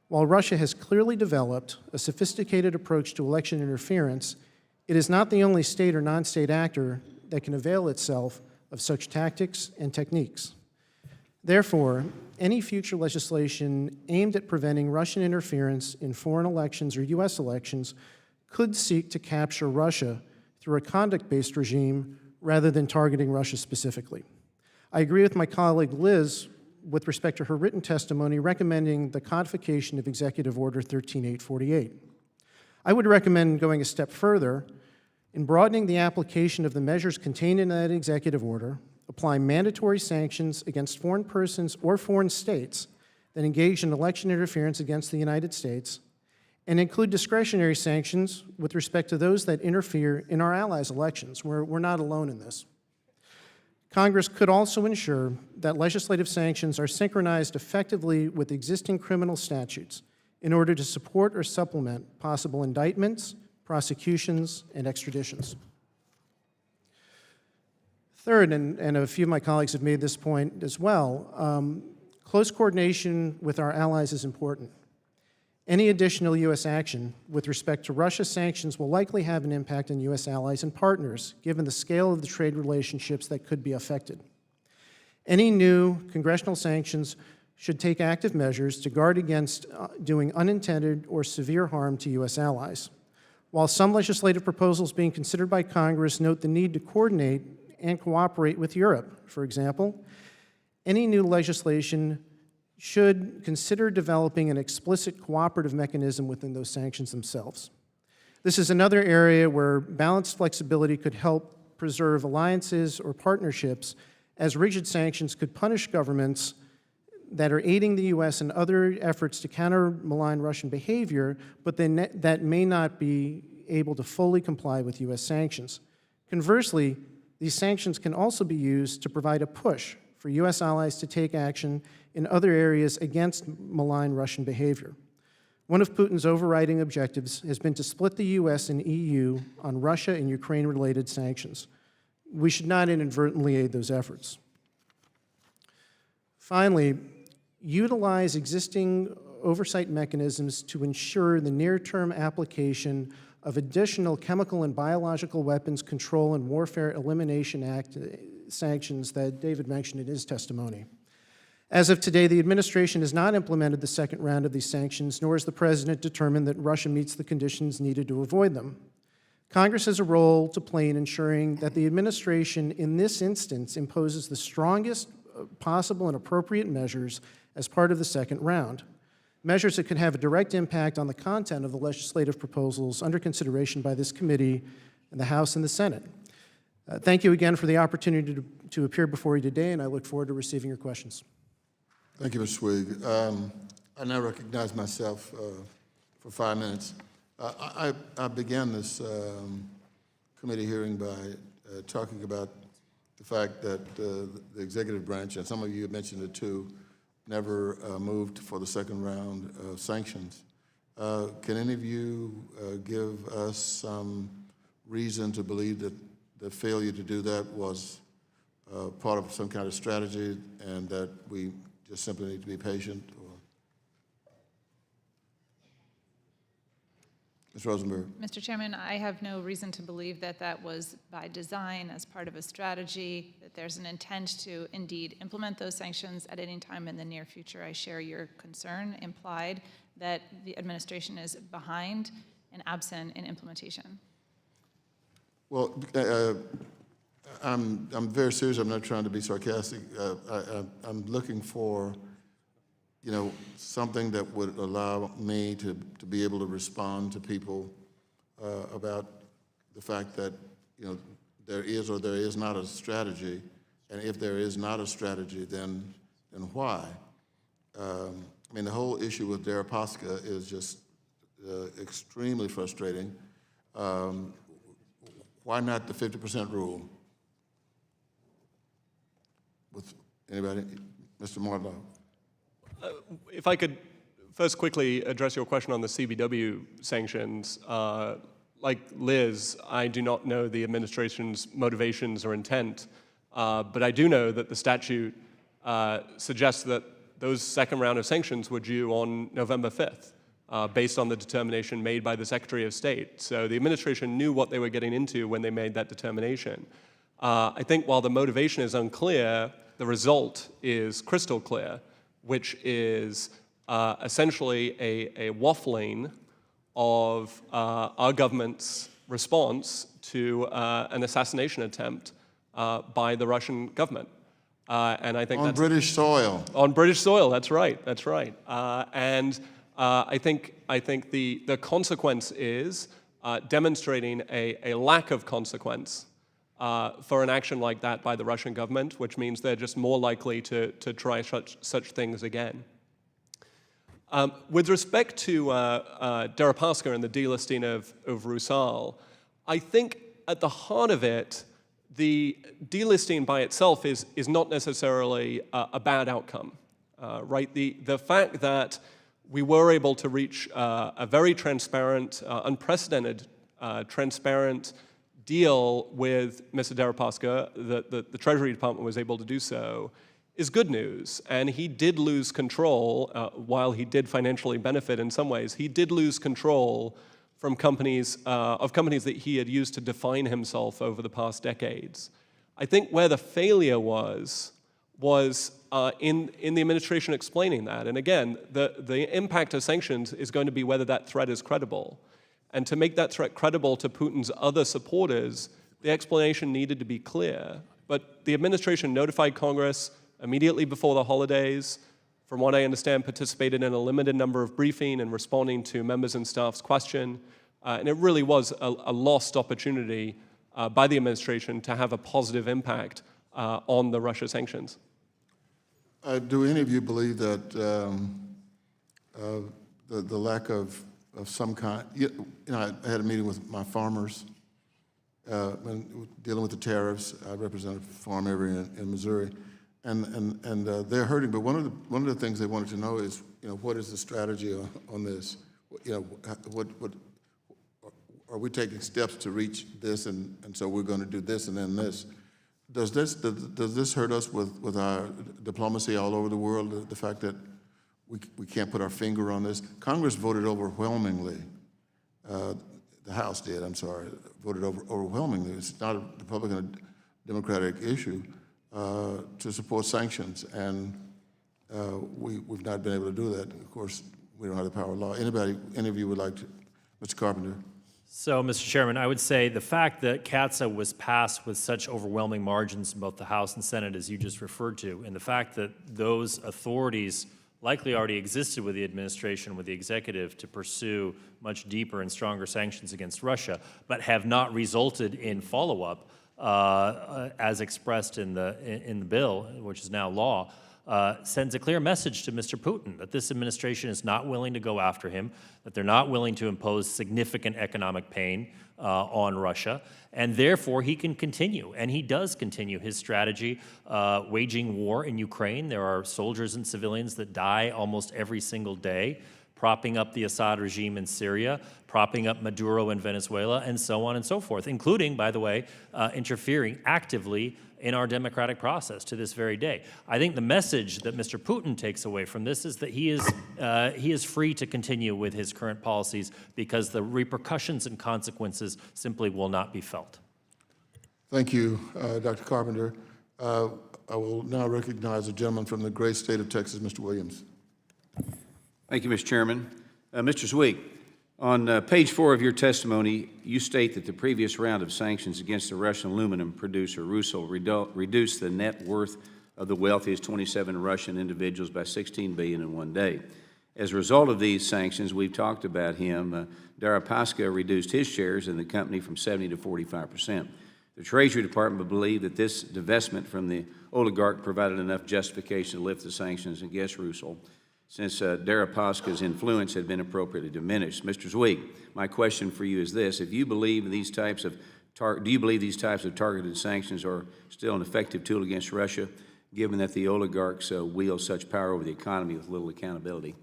While Russia has clearly developed a sophisticated approach to election interference, it is not the only state or non-state actor that can avail itself of such tactics and techniques. Therefore, any future legislation aimed at preventing Russian interference in foreign elections or U.S. elections could seek to capture Russia through a conduct-based regime rather than targeting Russia specifically. I agree with my colleague Liz with respect to her written testimony recommending the codification of Executive Order 13848. I would recommend going a step further in broadening the application of the measures contained in that executive order, apply mandatory sanctions against foreign persons or foreign states that engage in election interference against the United States, and include discretionary sanctions with respect to those that interfere in our allies' elections. We're not alone in this. Congress could also ensure that legislative sanctions are synchronized effectively with existing criminal statutes in order to support or supplement possible indictments, prosecutions, and extraditions. Third, and a few of my colleagues have made this point as well, close coordination with our allies is important. Any additional U.S. action with respect to Russia's sanctions will likely have an impact on U.S. allies and partners, given the scale of the trade relationships that could be affected. Any new congressional sanctions should take active measures to guard against doing unintended or severe harm to U.S. allies. While some legislative proposals being considered by Congress note the need to coordinate and cooperate with Europe, for example, any new legislation should consider developing an explicit cooperative mechanism within those sanctions themselves. This is another area where balanced flexibility could help preserve alliances or partnerships, as rigid sanctions could punish governments that are aiding the U.S. in other efforts to counter malign Russian behavior, but that may not be able to fully comply with U.S. sanctions. Conversely, these sanctions can also be used to provide a push for U.S. allies to take action in other areas against malign Russian behavior. One of Putin's overriding objectives has been to split the U.S. and EU on Russia and Ukraine-related sanctions. We should not inadvertently aid those efforts. Finally, utilize existing oversight mechanisms to ensure the near-term application of additional chemical and biological weapons control and warfare elimination act sanctions that David mentioned in his testimony. As of today, the administration has not implemented the second round of these sanctions, nor has the president determined that Russia meets the conditions needed to avoid them. Congress has a role to play in ensuring that the administration in this instance imposes the strongest possible and appropriate measures as part of the second round, measures that could have a direct impact on the content of the legislative proposals under consideration by this committee and the House and the Senate. Thank you again for the opportunity to appear before you today, and I look forward to receiving your questions. Thank you, Mr. Swig. I now recognize myself for 5 minutes. I began this committee hearing by talking about the fact that the executive branch, and some of you have mentioned it too, never moved for the second round of sanctions. Can any of you give us some reason to believe that the failure to do that was part of some kind of strategy and that we just simply need to be patient? Or Ms. Rosenberg. Mr. Chairman, I have no reason to believe that that was by design as part of a strategy, that there's an intent to indeed implement those sanctions at any time in the near future. I share your concern implied that the administration is behind and absent in implementation. Well, I'm very serious. I'm not trying to be sarcastic. I'm looking for, something that would allow me to be able to respond to people about the fact that, there is or there is not a strategy, and if there is not a strategy, then why? The whole issue with Deripaska is just extremely frustrating. Why not the 50% rule? With anybody? Mr. Marlowe. If I could first quickly address your question on the CBW sanctions. like Liz, I do not know the administration's motivations or intent, but I do know that the statute suggests that those second round of sanctions were due on November 5th, based on the determination made by the Secretary of State. So the administration knew what they were getting into when they made that determination. I think while the motivation is unclear, the result is crystal clear, which is essentially a waffling of our government's response to an assassination attempt by the Russian government. And I think On that's British soil. on British soil. That's right. That's right. I think the consequence is demonstrating a lack of consequence for an action like that by the Russian government, which means they're just more likely to try such things again. With respect to Deripaska and the delisting of Rusal, I think at the heart of it, the delisting by itself is not necessarily a bad outcome, right? The fact that we were able to reach a very transparent, unprecedented, transparent deal with Mr. Deripaska, the Treasury Department was able to do so, is good news. And he did lose control, while he did financially benefit in some ways, he did lose control from companies that he had used to define himself over the past decades. I think where the failure was in the administration explaining that. And again, the impact of sanctions is going to be whether that threat is credible. And to make that threat credible to Putin's other supporters, the explanation needed to be clear. But the administration notified Congress immediately before the holidays, from what I understand, participated in a limited number of briefing and responding to members and staff's question. And it really was a lost opportunity by the administration to have a positive impact on the Russia sanctions. Do any of you believe that the lack of some kind, I had a meeting with my farmers when dealing with the tariffs. I represent a farm area in Missouri, and they're hurting. But one of the things they wanted to know is, what is the strategy on this? What are we taking steps to reach this, and so we're going to do this and then this? Does this hurt us with our diplomacy all over the world? The fact that we can't put our finger on this. Congress voted overwhelmingly. The House did. I'm sorry, voted overwhelmingly. It's not a Republican or Democratic issue to support sanctions, and we've not been able to do that. Of course, we don't have the power of law. Any of you would like to, Mr. Carpenter? So, Mr. Chairman, I would say the fact that CATSA was passed with such overwhelming margins in both the House and Senate, as you just referred to, and the fact that those authorities likely already existed with the administration, with the executive, to pursue much deeper and stronger sanctions against Russia, but have not resulted in follow-up as expressed in the bill, which is now law, sends a clear message to Mr. Putin that this administration is not willing to go after him, that they're not willing to impose significant economic pain on Russia, and therefore he can continue, and he does continue his strategy, waging war in Ukraine. There are soldiers and civilians that die almost every single day, propping up the Assad regime in Syria, propping up Maduro in Venezuela, and so on and so forth, including, by the way, interfering actively in our democratic process to this very day. I think the message that Mr. Putin takes away from this is that he is free to continue with his current policies because the repercussions and consequences simply will not be felt. Thank you, Dr. Carpenter. I will now recognize the gentleman from the great state of Texas, Mr. Williams. Thank you, Mr. Chairman. Mr. Zweig, on page 4 of your testimony, you state that the previous round of sanctions against the Russian aluminum producer Rusal reduced the net worth of the wealthiest 27 Russian individuals by $16 billion in one day. As a result of these sanctions, we've talked about him. Deripaska reduced his shares in the company from 70 to 45%. The Treasury Department believed that this divestment from the oligarch provided enough justification to lift the sanctions against Rusal, since Deripaska's influence had been appropriately diminished. Mr. Zweig, my question for you is this: if you believe these types of do you believe these types of targeted sanctions are still an effective tool against Russia, given that the oligarchs wield such power over the economy with little accountability?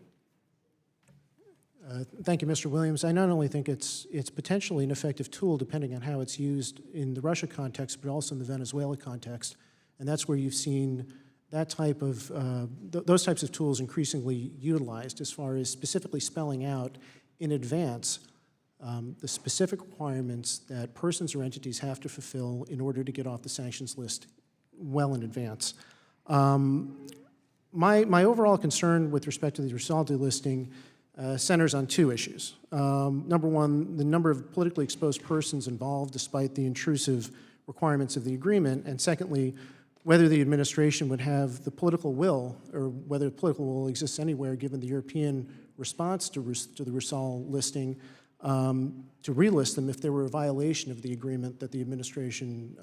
Thank you, Mr. Williams. I not only think it's potentially an effective tool, depending on how it's used in the Russia context, but also in the Venezuela context. And that's where you've seen that type of, those types of tools increasingly utilized as far as specifically spelling out in advance the specific requirements that persons or entities have to fulfill in order to get off the sanctions list well in advance. My overall concern with respect to the Rusal delisting centers on two issues. Number one, the number of politically exposed persons involved despite the intrusive requirements of the agreement, and secondly, whether the administration would have the political will, or whether political will exists anywhere given the European response to the Rusal listing, to relist them if there were a violation of the agreement that the administration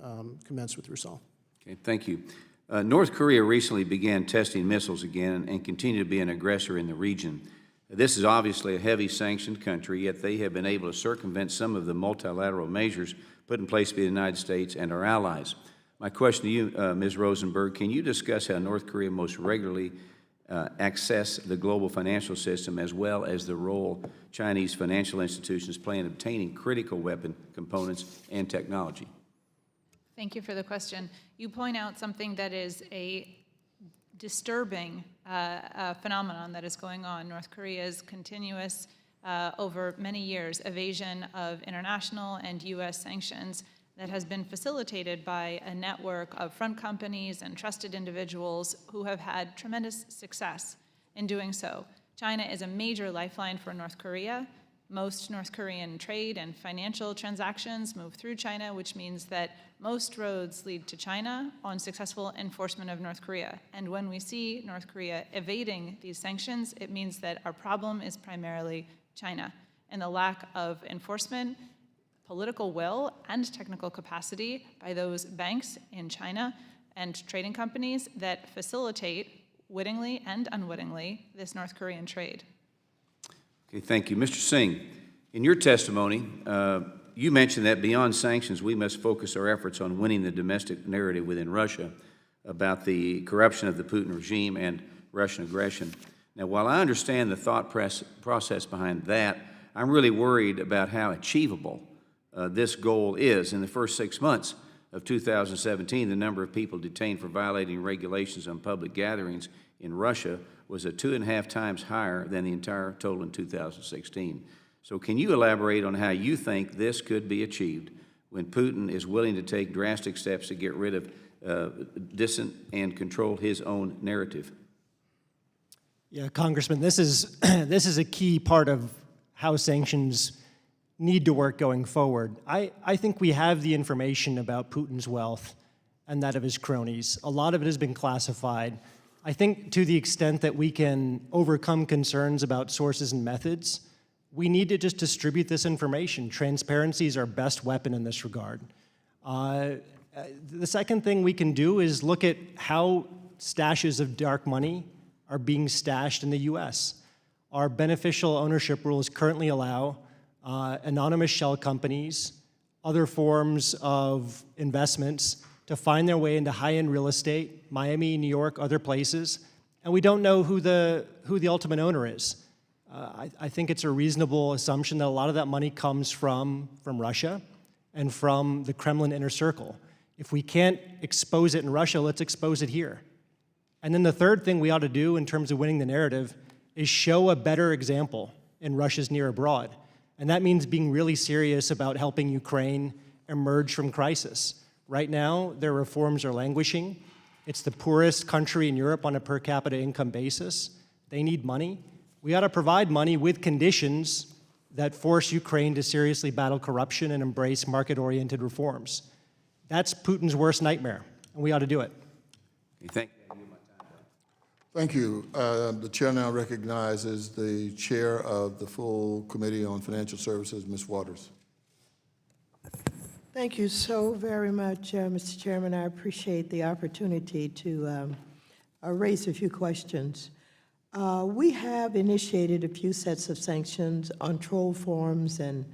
commenced with Rusal. Okay, thank you. North Korea recently began testing missiles again and continue to be an aggressor in the region. This is obviously a heavy sanctioned country, yet they have been able to circumvent some of the multilateral measures put in place by the United States and our allies. My question to you, Ms. Rosenberg, can you discuss how North Korea most regularly access the global financial system, as well as the role Chinese financial institutions play in obtaining critical weapon components and technology? Thank you for the question. You point out something that is a disturbing phenomenon that is going on. North Korea's continuous, over many years, evasion of international and U.S. sanctions that has been facilitated by a network of front companies and trusted individuals who have had tremendous success in doing so. China is a major lifeline for North Korea. Most North Korean trade and financial transactions move through China, which means that most roads lead to China on successful enforcement of North Korea. And when we see North Korea evading these sanctions, it means that our problem is primarily China and the lack of enforcement, political will, and technical capacity by those banks in China and trading companies that facilitate, wittingly and unwittingly, this North Korean trade. Okay, thank you. Mr. Singh, in your testimony, you mentioned that beyond sanctions, we must focus our efforts on winning the domestic narrative within Russia about the corruption of the Putin regime and Russian aggression. Now, while I understand the thought process behind that, I'm really worried about how achievable this goal is. In the first 6 months of 2017, the number of people detained for violating regulations on public gatherings in Russia was 2.5 times higher than the entire total in 2016. So can you elaborate on how you think this could be achieved when Putin is willing to take drastic steps to get rid of dissent and control his own narrative? Yeah, Congressman, this is a key part of how sanctions need to work going forward. I think we have the information about Putin's wealth and that of his cronies. A lot of it has been classified. I think to the extent that we can overcome concerns about sources and methods, we need to just distribute this information. Transparency is our best weapon in this regard. The second thing we can do is look at how stashes of dark money are being stashed in the U.S. Our beneficial ownership rules currently allow anonymous shell companies, other forms of investments to find their way into high-end real estate, Miami, New York, other places, and we don't know who the ultimate owner is. I think it's a reasonable assumption that a lot of that money comes from Russia and from the Kremlin inner circle. If we can't expose it in Russia, let's expose it here. And then the third thing we ought to do in terms of winning the narrative is show a better example in Russia's near abroad. And that means being really serious about helping Ukraine emerge from crisis. Right now, their reforms are languishing. It's the poorest country in Europe on a per capita income basis. They need money. We ought to provide money with conditions that force Ukraine to seriously battle corruption and embrace market-oriented reforms. That's Putin's worst nightmare, and we ought to do it. Thank you. Thank you. The chair now recognizes the chair of the full Committee on Financial Services, Ms. Waters. Thank you so very much, Mr. Chairman. I appreciate the opportunity to raise a few questions. We have initiated a few sets of sanctions on troll forums and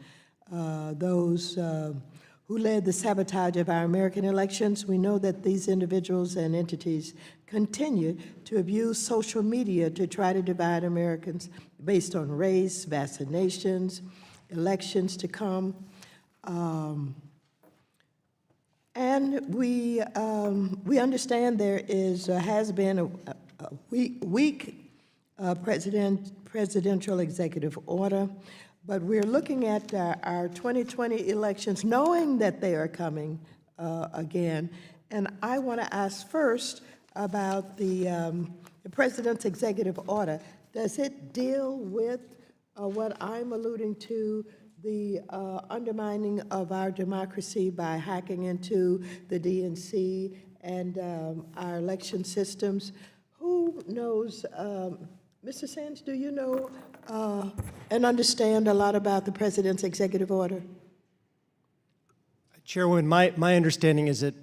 those who led the sabotage of our American elections. We know that these individuals and entities continue to abuse social media to try to divide Americans based on race, vaccinations, elections to come. And we understand there has been a weak presidential executive order, but we're looking at our 2020 elections, knowing that they are coming again. And I want to ask first about the president's executive order. Does it deal with what I'm alluding to, the undermining of our democracy by hacking into the DNC and our election systems? Who knows, Mr. Sands, do you know and understand a lot about the president's executive order? Chairwoman, my understanding is that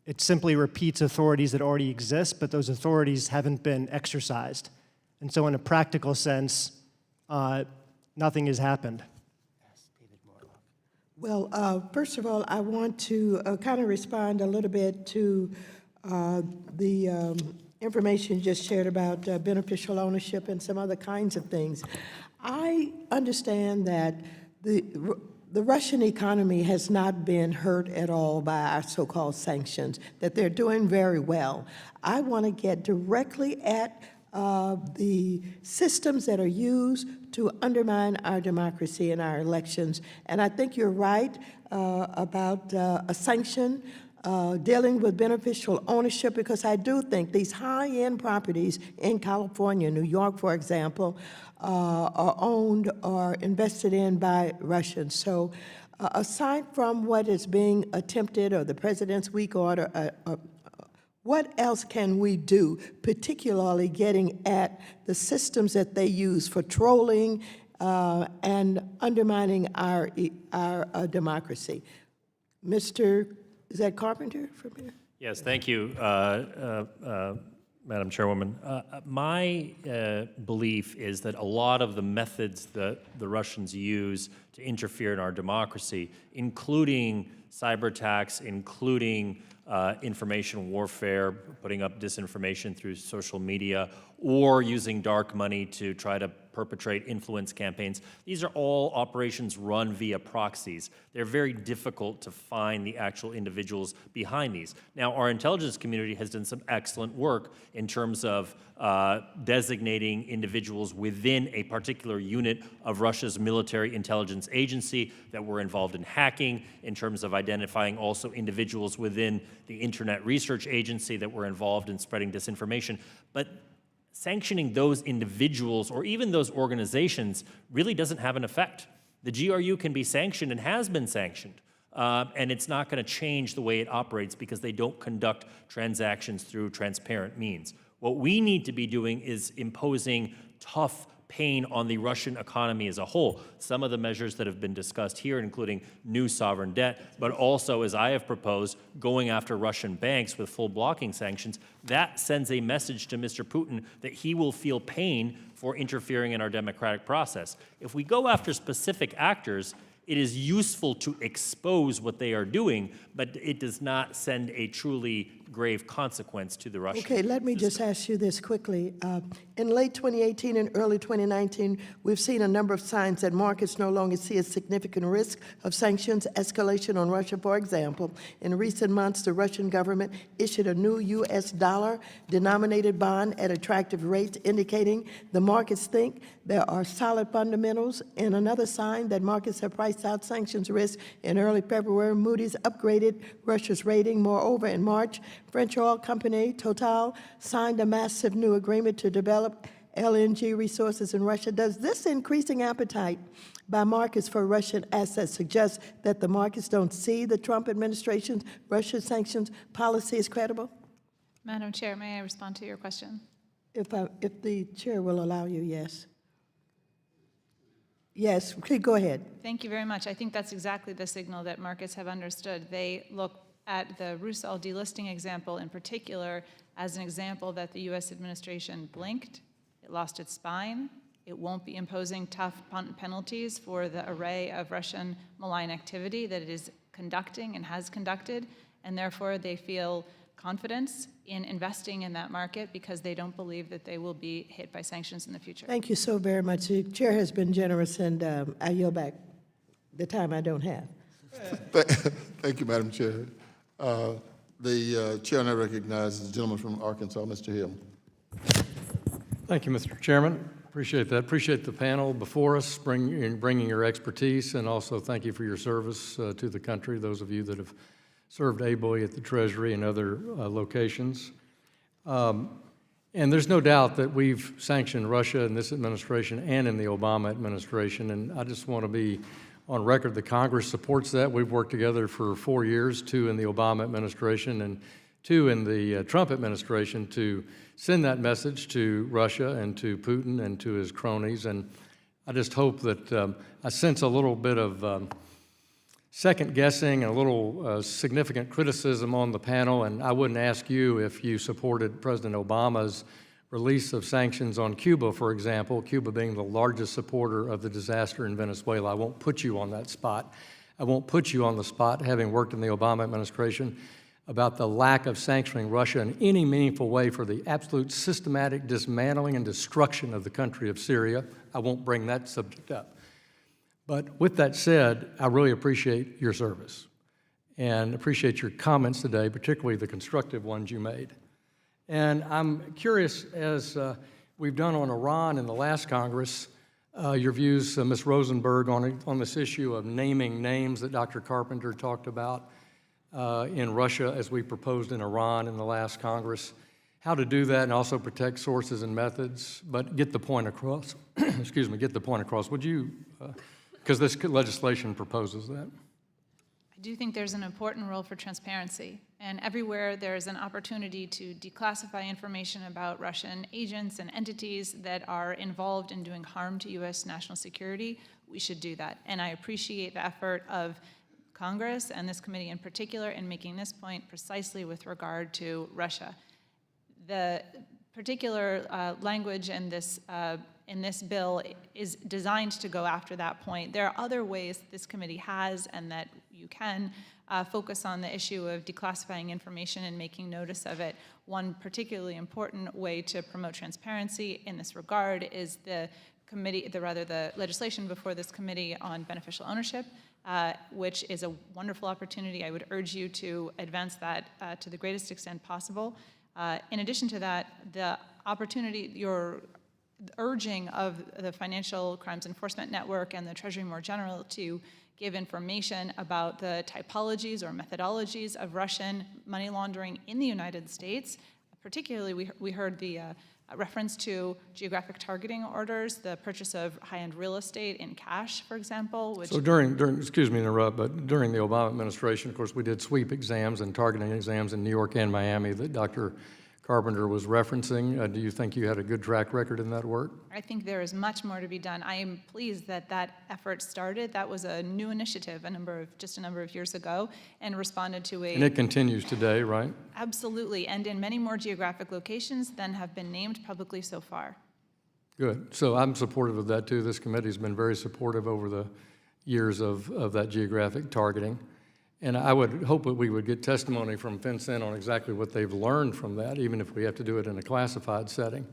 it simply repeats authorities that already exist, but those authorities haven't been exercised. And so in a practical sense, nothing has happened. Well, first of all, I want to kind of respond a little bit to the information you just shared about beneficial ownership and some other kinds of things. I understand that the Russian economy has not been hurt at all by our so-called sanctions, that they're doing very well. I want to get directly at the systems that are used to undermine our democracy and our elections. And I think you're right about a sanction dealing with beneficial ownership, because I do think these high-end properties in California, New York, for example, are owned or invested in by Russians. So aside from what is being attempted or the president's weak order, what else can we do, particularly getting at the systems that they use for trolling and undermining our democracy? Is that Carpenter from here? Yes, thank you, Madam Chairwoman. My belief is that a lot of the methods that the Russians use to interfere in our democracy, including cyber attacks, including information warfare, putting up disinformation through social media, or using dark money to try to perpetrate influence campaigns. These are all operations run via proxies. They're very difficult to find the actual individuals behind these. Now, our intelligence community has done some excellent work in terms of designating individuals within a particular unit of Russia's military intelligence agency that were involved in hacking, in terms of identifying also individuals within the Internet Research Agency that were involved in spreading disinformation. But sanctioning those individuals or even those organizations really doesn't have an effect. The GRU can be sanctioned and has been sanctioned, and it's not going to change the way it operates because they don't conduct transactions through transparent means. What we need to be doing is imposing tough pain on the Russian economy as a whole. Some of the measures that have been discussed here, including new sovereign debt, but also, as I have proposed, going after Russian banks with full blocking sanctions, that sends a message to Mr. Putin that he will feel pain for interfering in our democratic process. If we go after specific actors, it is useful to expose what they are doing, but it does not send a truly grave consequence to the Russian Okay, let me just ask you this quickly. In late 2018 and early 2019, we've seen a number of signs that markets no longer see a significant risk of sanctions escalation on Russia. For example, in recent months, the Russian government issued a new U.S. dollar-denominated bond at attractive rates, indicating the markets think there are solid fundamentals. And another sign that markets have priced out sanctions risk, in early February, Moody's upgraded Russia's rating. Moreover, in March, French oil company Total signed a massive new agreement to develop LNG resources in Russia. Does this increasing appetite by markets for Russian assets suggest that the markets don't see the Trump administration's Russia sanctions policy as credible? Madam Chair, may I respond to your question? If the chair will allow you, yes. Yes, please go ahead. Thank you very much. I think that's exactly the signal that markets have understood. They look at the Rusal delisting example in particular as an example that the U.S. administration blinked, it lost its spine, it won't be imposing tough penalties for the array of Russian malign activity that it is conducting and has conducted, and therefore they feel confidence in investing in that market because they don't believe that they will be hit by sanctions in the future. Thank you so very much. The chair has been generous, and I yield back the time I don't have. Thank you, Madam Chair. The chair now recognizes the gentleman from Arkansas, Mr. Hill. Thank you, Mr. Chairman. Appreciate that. Appreciate the panel before us bringing your expertise, and also thank you for your service to the country, those of you that have served ably at the Treasury and other locations. And there's no doubt that we've sanctioned Russia in this administration and in the Obama administration, and I just want to be on record that Congress supports that. We've worked together for 4 years, 2 in the Obama administration and 2 in the Trump administration, to send that message to Russia and to Putin and to his cronies. And I just hope that I sense a little bit of second guessing and a little significant criticism on the panel. And I wouldn't ask you if you supported President Obama's release of sanctions on Cuba, for example, Cuba being the largest supporter of the disaster in Venezuela. I won't put you on that spot. I won't put you on the spot, having worked in the Obama administration, about the lack of sanctioning Russia in any meaningful way for the absolute systematic dismantling and destruction of the country of Syria. I won't bring that subject up. But with that said, I really appreciate your service and appreciate your comments today, particularly the constructive ones you made. And I'm curious, as we've done on Iran in the last Congress, your views, Ms. Rosenberg, on this issue of naming names that Dr. Carpenter talked about in Russia, as we proposed in Iran in the last Congress, how to do that and also protect sources and methods, but get the point across. Excuse me, get the point across. Would you, because this legislation proposes that. I do think there's an important role for transparency, and everywhere there's an opportunity to declassify information about Russian agents and entities that are involved in doing harm to U.S. national security, we should do that. And I appreciate the effort of Congress and this committee in particular in making this point precisely with regard to Russia. The particular language in this bill is designed to go after that point. There are other ways this committee has and that you can focus on the issue of declassifying information and making notice of it. One particularly important way to promote transparency in this regard is the legislation before this committee on beneficial ownership, which is a wonderful opportunity. I would urge you to advance that to the greatest extent possible. In addition to that, the opportunity, your urging of the Financial Crimes Enforcement Network and the Treasury more general to give information about the typologies or methodologies of Russian money laundering in the United States. Particularly, we heard the reference to geographic targeting orders, the purchase of high-end real estate in cash, for example. Which So during, excuse me to interrupt, but during the Obama administration, of course, we did sweep exams and targeting exams in New York and Miami that Dr. Carpenter was referencing. Do you think you had a good track record in that work? I think there is much more to be done. I am pleased that that effort started. That was a new initiative just a number of years ago, and responded to And it continues today, right? Absolutely, and in many more geographic locations than have been named publicly so far. Good. So I'm supportive of that too. This committee's been very supportive over the years of that geographic targeting. And I would hope that we would get testimony from FinCEN on exactly what they've learned from that, even if we have to do it in a classified setting.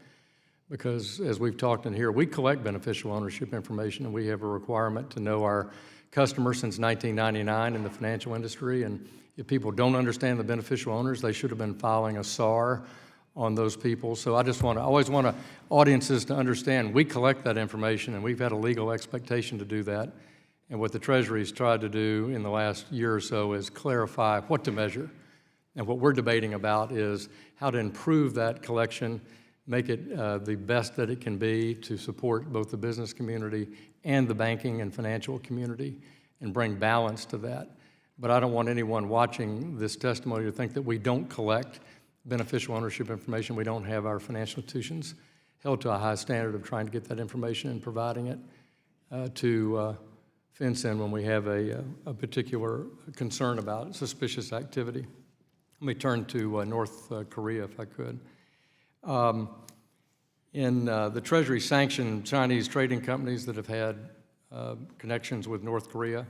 Because as we've talked in here, we collect beneficial ownership information, and we have a requirement to know our customers since 1999 in the financial industry. And if people don't understand the beneficial owners, they should have been filing a SAR on those people. So I always want audiences to understand we collect that information, and we've had a legal expectation to do that. And what the Treasury's tried to do in the last year or so is clarify what to measure. And what we're debating about is how to improve that collection, make it the best that it can be to support both the business community and the banking and financial community, and bring balance to that. But I don't want anyone watching this testimony to think that we don't collect beneficial ownership information. We don't have our financial institutions held to a high standard of trying to get that information and providing it to FinCEN when we have a particular concern about suspicious activity. Let me turn to North Korea, if I could. The Treasury sanctioned Chinese trading companies that have had connections with North Korea,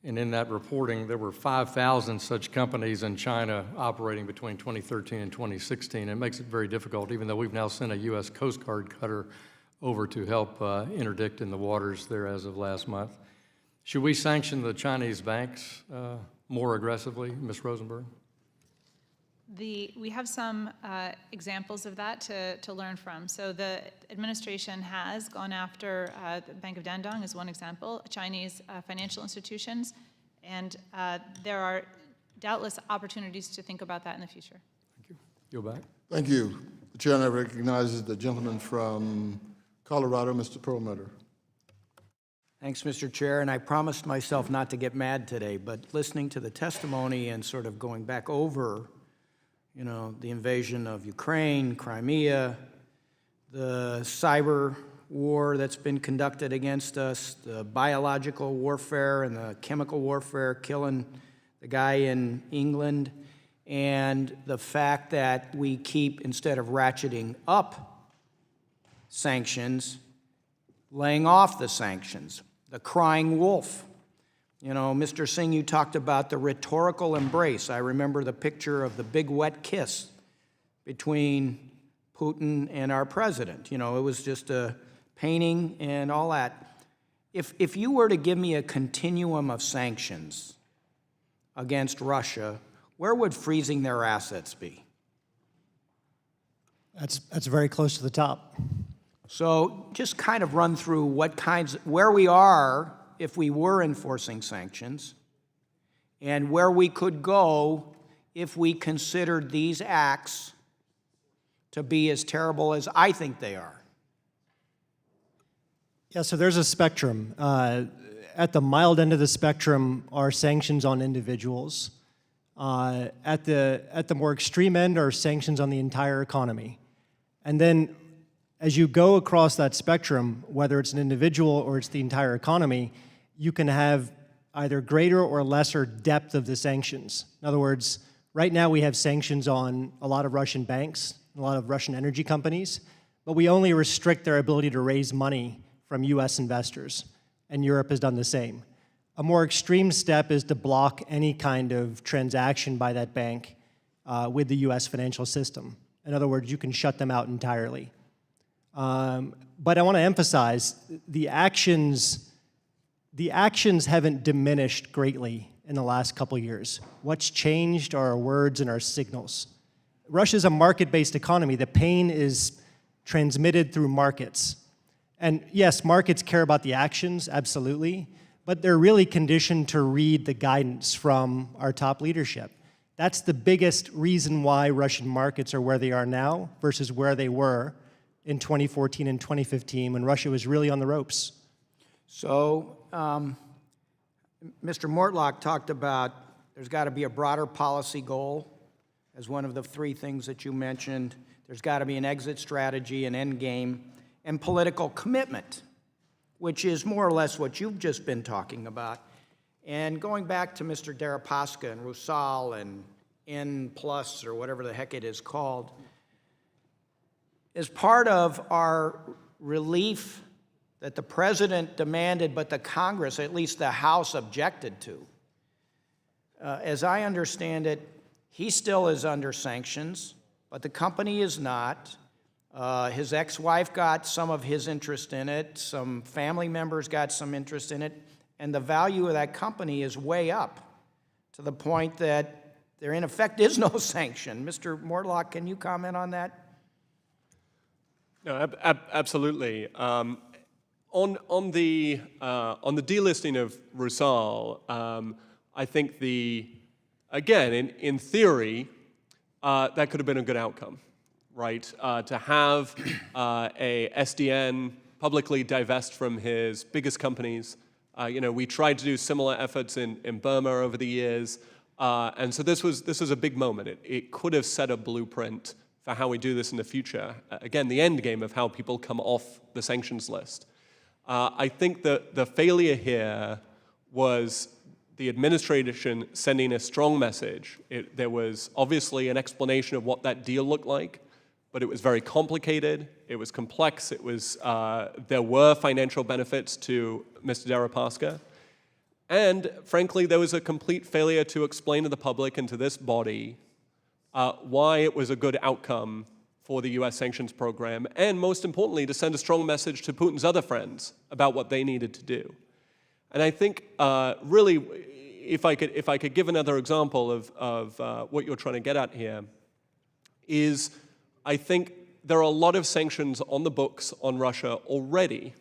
And in that reporting, there were 5,000 such companies in China operating between 2013 and 2016. It makes it very difficult, even though we've now sent a U.S. Coast Guard cutter over to help interdict in the waters there as of last month. Should we sanction the Chinese banks more aggressively, Ms. Rosenberg? We have some examples of that to learn from. So the administration has gone after the Bank of Dandong as one example, Chinese financial institutions, and there are doubtless opportunities to think about that in the future. Thank you. Go back. Thank you. The chair now recognizes the gentleman from Colorado, Mr. Perlmutter. Thanks, Mr. Chair, and I promised myself not to get mad today, but listening to the testimony and sort of going back over, you know, the invasion of Ukraine, Crimea, the cyber war that's been conducted against us, the biological warfare and the chemical warfare killing the guy in England, and the fact that we keep, instead of ratcheting up sanctions, laying off the sanctions, the crying wolf. You know, Mr. Singh, you talked about the rhetorical embrace. I remember the picture of the big wet kiss between Putin and our president. You know, it was just a painting and all that. If you were to give me a continuum of sanctions against Russia, where would freezing their assets be? That's very close to the top. So just kind of run through where we are if we were enforcing sanctions, and where we could go if we considered these acts to be as terrible as I think they are. Yeah, so there's a spectrum. At the mild end of the spectrum are sanctions on individuals. At the more extreme end are sanctions on the entire economy. And then as you go across that spectrum, whether it's an individual or it's the entire economy, you can have either greater or lesser depth of the sanctions. In other words, right now we have sanctions on a lot of Russian banks, a lot of Russian energy companies, but we only restrict their ability to raise money from US investors, and Europe has done the same. A more extreme step is to block any kind of transaction by that bank with the US financial system. In other words, you can shut them out entirely. But I want to emphasize the actions haven't diminished greatly in the last couple years. What's changed are our words and our signals. Russia's a market-based economy. The pain is transmitted through markets. And yes, markets care about the actions, absolutely, but they're really conditioned to read the guidance from our top leadership. That's the biggest reason why Russian markets are where they are now versus where they were in 2014 and 2015 when Russia was really on the ropes. So, Mr. Mortlock talked about there's got to be a broader policy goal as one of the three things that you mentioned. There's got to be an exit strategy, an end game, and political commitment, which is more or less what you've just been talking about. And going back to Mr. Deripaska and Rusal and N+, or whatever the heck it is called, as part of our relief that the president demanded, but the Congress, at least the House, objected to. As I understand it, he still is under sanctions, but the company is not. His ex-wife got some of his interest in it, some family members got some interest in it, and the value of that company is way up to the point that there, in effect, is no sanction. Mr. Mortlock, can you comment on that? No, absolutely. On the delisting of Rusal, I think again, in theory, that could have been a good outcome, right? To have a SDN publicly divest from his biggest companies. We tried to do similar efforts in Burma over the years, and so this was a big moment. It could have set a blueprint for how we do this in the future. Again, the end game of how people come off the sanctions list. I think that the failure here was the administration sending a strong message. There was obviously an explanation of what that deal looked like, but it was very complicated, it was complex, there were financial benefits to Mr. Deripaska. And frankly, there was a complete failure to explain to the public and to this body why it was a good outcome for the US sanctions program, and most importantly, to send a strong message to Putin's other friends about what they needed to do. And I think really, if I could give another example of what you're trying to get at here, is I think there are a lot of sanctions on the books on Russia already.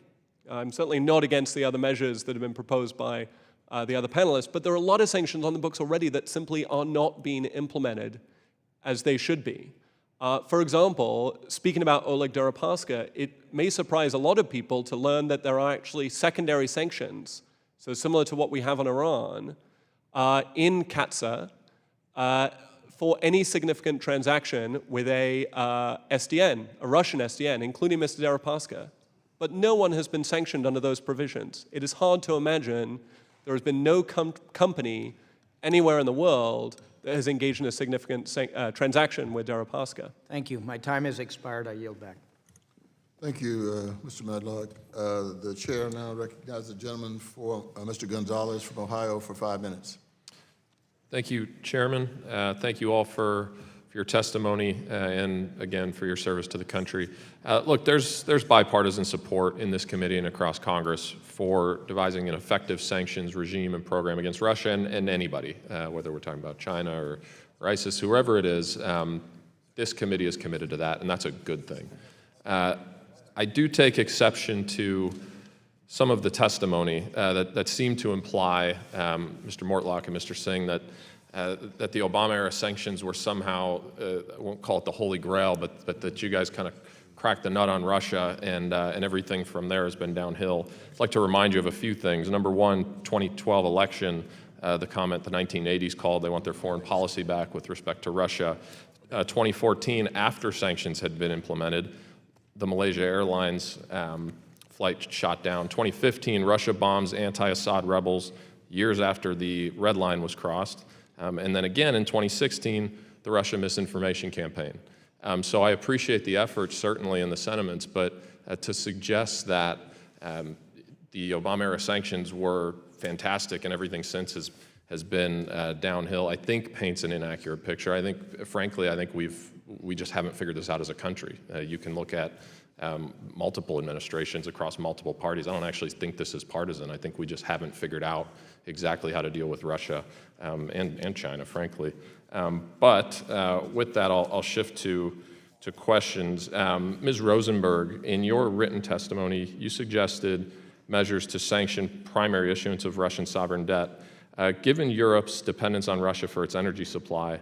I'm certainly not against the other measures that have been proposed by the other panelists, but there are a lot of sanctions on the books already that simply are not being implemented as they should be. For example, speaking about Oleg Deripaska, it may surprise a lot of people to learn that there are actually secondary sanctions, so similar to what we have on Iran, in CATSA for any significant transaction with a SDN, a Russian SDN, including Mr. Deripaska. But no one has been sanctioned under those provisions. It is hard to imagine there has been no company anywhere in the world that has engaged in a significant transaction with Deripaska. Thank you. My time has expired. I yield back. Thank you, Mr. Madlock. The chair now recognizes the gentleman for Mr. Gonzalez from Ohio for 5 minutes. Thank you, Chairman. Thank you all for your testimony and, again, for your service to the country. Look, there's bipartisan support in this committee and across Congress for devising an effective sanctions regime and program against Russia and anybody, whether we're talking about China or ISIS, whoever it is. This committee is committed to that, and that's a good thing. I do take exception to some of the testimony that seemed to imply, Mr. Mortlock and Mr. Singh, that the Obama-era sanctions were somehow, I won't call it the Holy Grail, but that you guys kind of cracked the nut on Russia, and everything from there has been downhill. I'd like to remind you of a few things. Number one, 2012 election, the comment the 1980s called, they want their foreign policy back with respect to Russia. 2014, after sanctions had been implemented, the Malaysia Airlines flight shot down. 2015, Russia bombs anti-Assad rebels years after the red line was crossed. And then again in 2016, the Russia misinformation campaign. So I appreciate the efforts, certainly, and the sentiments, but to suggest that the Obama-era sanctions were fantastic and everything since has been downhill, I think paints an inaccurate picture. I think, frankly, we just haven't figured this out as a country. You can look at multiple administrations across multiple parties. I don't actually think this is partisan. I think we just haven't figured out exactly how to deal with Russia and China, frankly. But with that, I'll shift to questions. Ms. Rosenberg, in your written testimony, you suggested measures to sanction primary issuance of Russian sovereign debt. Given Europe's dependence on Russia for its energy supply,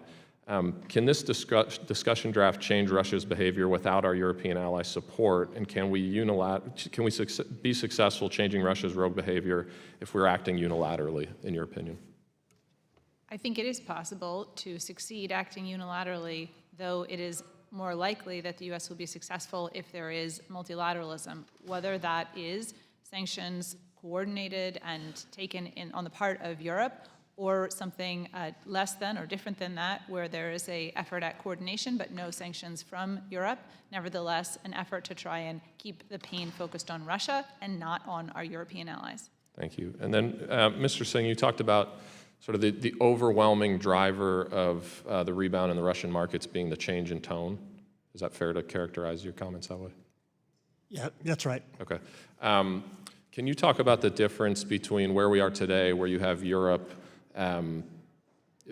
can this discussion draft change Russia's behavior without our European allies' support? And can we be successful changing Russia's rogue behavior if we're acting unilaterally, in your opinion? I think it is possible to succeed acting unilaterally, though it is more likely that the U.S. will be successful if there is multilateralism, whether that is sanctions coordinated and taken on the part of Europe, or something less than or different than that, where there is an effort at coordination but no sanctions from Europe. Nevertheless, an effort to try and keep the pain focused on Russia and not on our European allies. Thank you. And then, Mr. Singh, you talked about sort of the overwhelming driver of the rebound in the Russian markets being the change in tone. Is that fair to characterize your comments that way? Yeah, that's right. Okay. Can you talk about the difference between where we are today, where you have Europe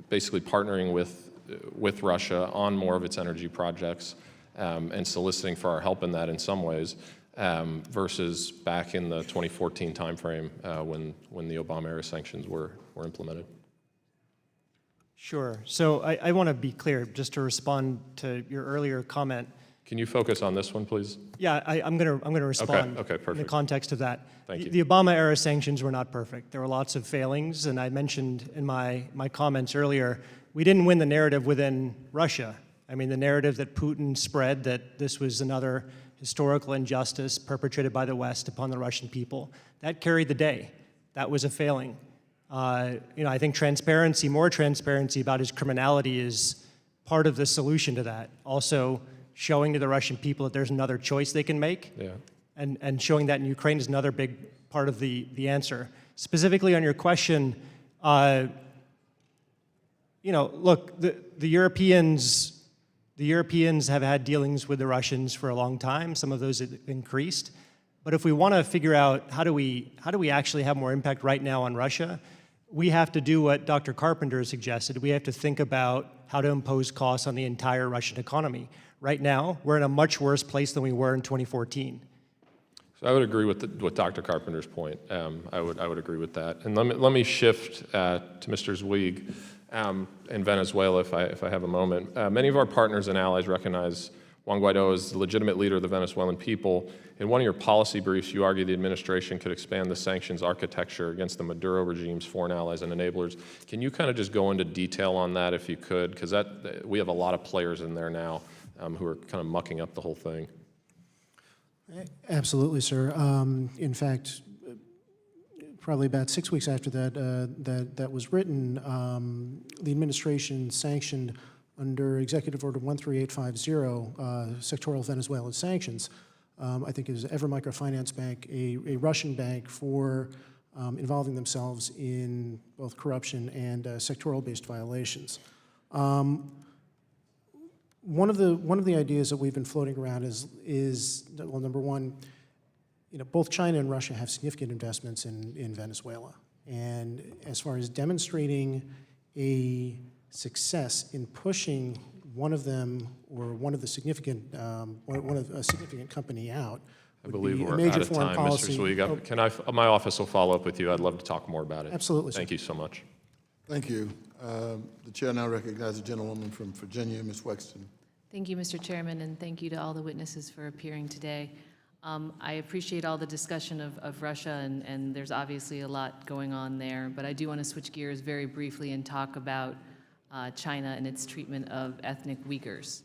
basically partnering with Russia on more of its energy projects and soliciting for our help in that in some ways, versus back in the 2014 timeframe when the Obama-era sanctions were implemented? Sure. So I want to be clear, just to respond to your earlier comment. Can you focus on this one, please? Yeah, I'm going to respond Okay, perfect. in the context of that. Thank you. The Obama-era sanctions were not perfect. There were lots of failings, and I mentioned in my comments earlier, we didn't win the narrative within Russia. I mean, the narrative that Putin spread, that this was another historical injustice perpetrated by the West upon the Russian people, that carried the day. That was a failing. I think more transparency about his criminality is part of the solution to that. Also, showing to the Russian people that there's another choice they can make, and showing that in Ukraine is another big part of the answer. Specifically on your question, look, the Europeans have had dealings with the Russians for a long time. Some of those have increased. But if we want to figure out how do we actually have more impact right now on Russia, we have to do what Dr. Carpenter suggested. We have to think about how to impose costs on the entire Russian economy. Right now, we're in a much worse place than we were in 2014. So I would agree with Dr. Carpenter's point. I would agree with that. And let me shift to Mr. Zweig in Venezuela, if I have a moment. Many of our partners and allies recognize Juan Guaido as the legitimate leader of the Venezuelan people. In one of your policy briefs, you argue the administration could expand the sanctions architecture against the Maduro regime's foreign allies and enablers. Can you kind of just go into detail on that if you could? Because we have a lot of players in there now who are kind of mucking up the whole thing. Absolutely, sir. In fact, probably about 6 weeks after that was written, the administration sanctioned under Executive Order 13850, sectoral Venezuelan sanctions. I think it was Ever Microfinance Bank, a Russian bank, for involving themselves in both corruption and sectoral-based violations. One of the ideas that we've been floating around is well, number one, both China and Russia have significant investments in Venezuela, and as far as demonstrating a success in pushing one of them or one of the significant a significant company out. I believe we're major out of foreign time, policy. Mr. Zweig. My office will follow up with you. I'd love to talk more about it. Absolutely, sir. Thank you so much. Thank you. The chair now recognizes the gentlewoman from Virginia, Ms. Wexton. Thank you, Mr. Chairman, and thank you to all the witnesses for appearing today. I appreciate all the discussion of Russia, and there's obviously a lot going on there, but I do want to switch gears very briefly and talk about China and its treatment of ethnic Uyghurs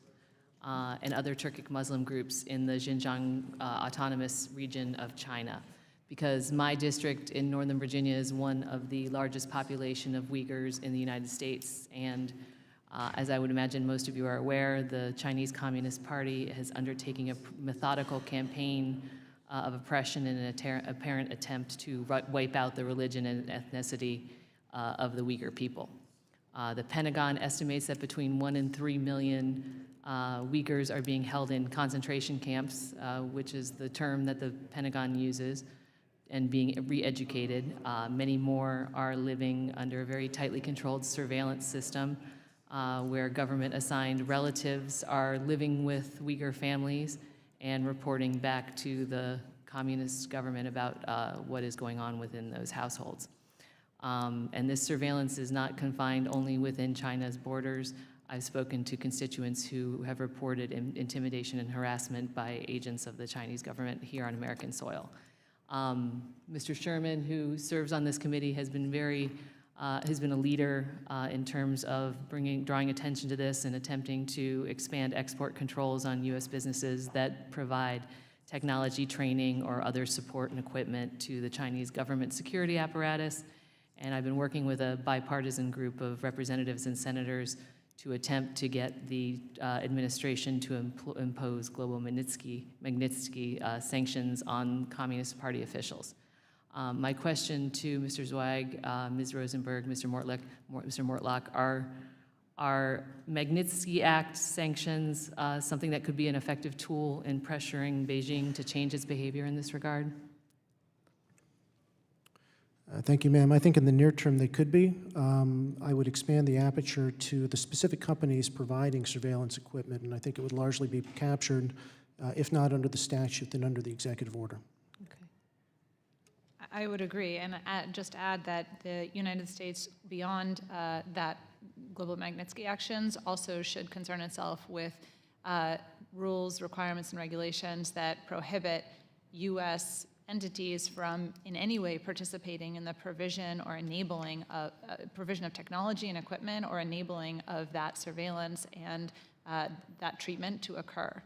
and other Turkic Muslim groups in the Xinjiang autonomous region of China. Because my district in Northern Virginia is one of the largest population of Uyghurs in the United States, and as I would imagine most of you are aware, the Chinese Communist Party has undertaken a methodical campaign of oppression in an apparent attempt to wipe out the religion and ethnicity of the Uyghur people. The Pentagon estimates that between 1 and 3 million Uyghurs are being held in concentration camps, which is the term that the Pentagon uses, and being re-educated. Many more are living under a very tightly controlled surveillance system where government-assigned relatives are living with Uyghur families and reporting back to the communist government about what is going on within those households. And this surveillance is not confined only within China's borders. I've spoken to constituents who have reported intimidation and harassment by agents of the Chinese government here on American soil. Mr. Sherman, who serves on this committee, has been a leader in terms of drawing attention to this and attempting to expand export controls on U.S. businesses that provide technology training or other support and equipment to the Chinese government security apparatus. And I've been working with a bipartisan group of representatives and senators to attempt to get the administration to impose global Magnitsky sanctions on Communist Party officials. My question to Mr. Zweig, Ms. Rosenberg, Mr. Mortlock, are Magnitsky Act sanctions something that could be an effective tool in pressuring Beijing to change its behavior in this regard? Thank you, ma'am. I think in the near term they could be. I would expand the aperture to the specific companies providing surveillance equipment, and I think it would largely be captured, if not under the statute, then under the executive order. I would agree, and just add that the United States, beyond that global Magnitsky actions, also should concern itself with rules, requirements, and regulations that prohibit U.S. entities from in any way participating in the provision or enabling of provision of technology and equipment or enabling of that surveillance and that treatment to occur.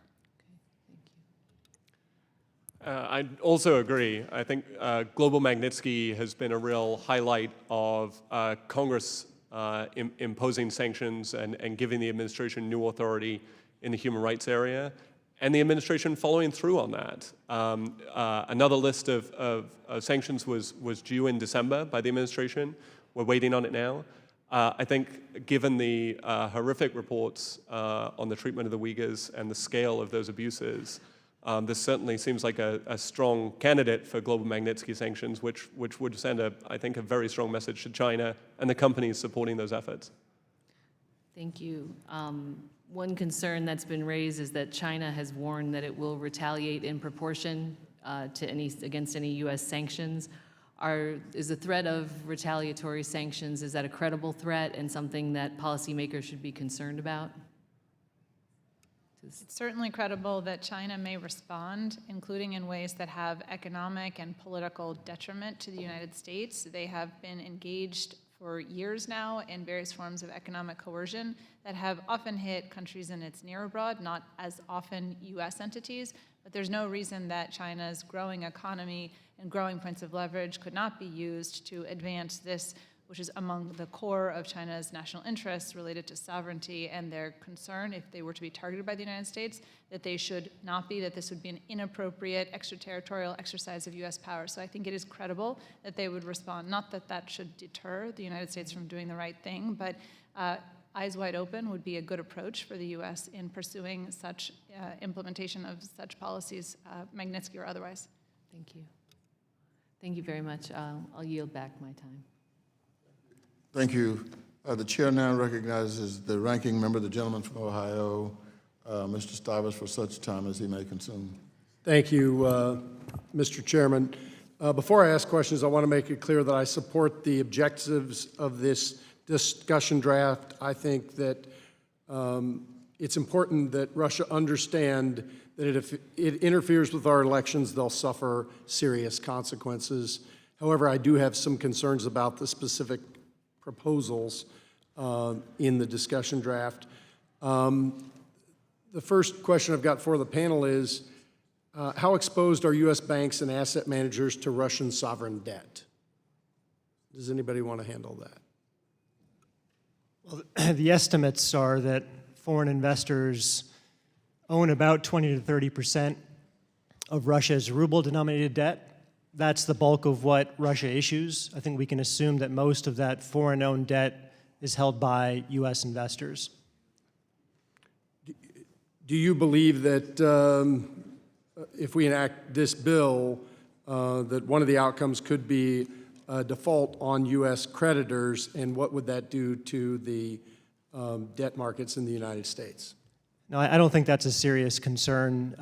I also agree. I think global Magnitsky has been a real highlight of Congress imposing sanctions and giving the administration new authority in the human rights area. and the administration following through on that. Another list of sanctions was due in December by the administration. We're waiting on it now. I think given the horrific reports on the treatment of the Uyghurs and the scale of those abuses, this certainly seems like a strong candidate for global Magnitsky sanctions, which would send, I think, a very strong message to China and the companies supporting those efforts. Thank you. One concern that's been raised is that China has warned that it will retaliate in proportion against any U.S. sanctions. Is the threat of retaliatory sanctions, is that a credible threat and something that policymakers should be concerned about? It's certainly credible that China may respond, including in ways that have economic and political detriment to the United States. They have been engaged for years now in various forms of economic coercion that have often hit countries in its near abroad, not as often U.S. entities, but there's no reason that China's growing economy and growing points of leverage could not be used to advance this, which is among the core of China's national interests related to sovereignty and their concern, if they were to be targeted by the United States, that they should not be, that this would be an inappropriate extraterritorial exercise of U.S. power. So I think it is credible that they would respond. Not that that should deter the United States from doing the right thing, but eyes wide open would be a good approach for the U.S. in pursuing such implementation of such policies, Magnitsky or otherwise. Thank you. Thank you very much. I'll yield back my time. Thank you. The chair now recognizes the ranking member, the gentleman from Ohio, Mr. Stivers, for such time as he may consume. Thank you, Mr. Chairman. Before I ask questions, I want to make it clear that I support the objectives of this discussion draft. I think that it's important that Russia understand that if it interferes with our elections, they'll suffer serious consequences. However, I do have some concerns about the specific proposals in the discussion draft. The first question I've got for the panel is, how exposed are U.S. banks and asset managers to Russian sovereign debt? Does anybody want to handle that? Well, the estimates are that foreign investors own about 20 to 30% of Russia's ruble-denominated debt. That's the bulk of what Russia issues. I think we can assume that most of that foreign-owned debt is held by U.S. investors. Do you believe that if we enact this bill, that one of the outcomes could be a default on U.S. creditors, and what would that do to the debt markets in the United States? No, I don't think that's a serious concern.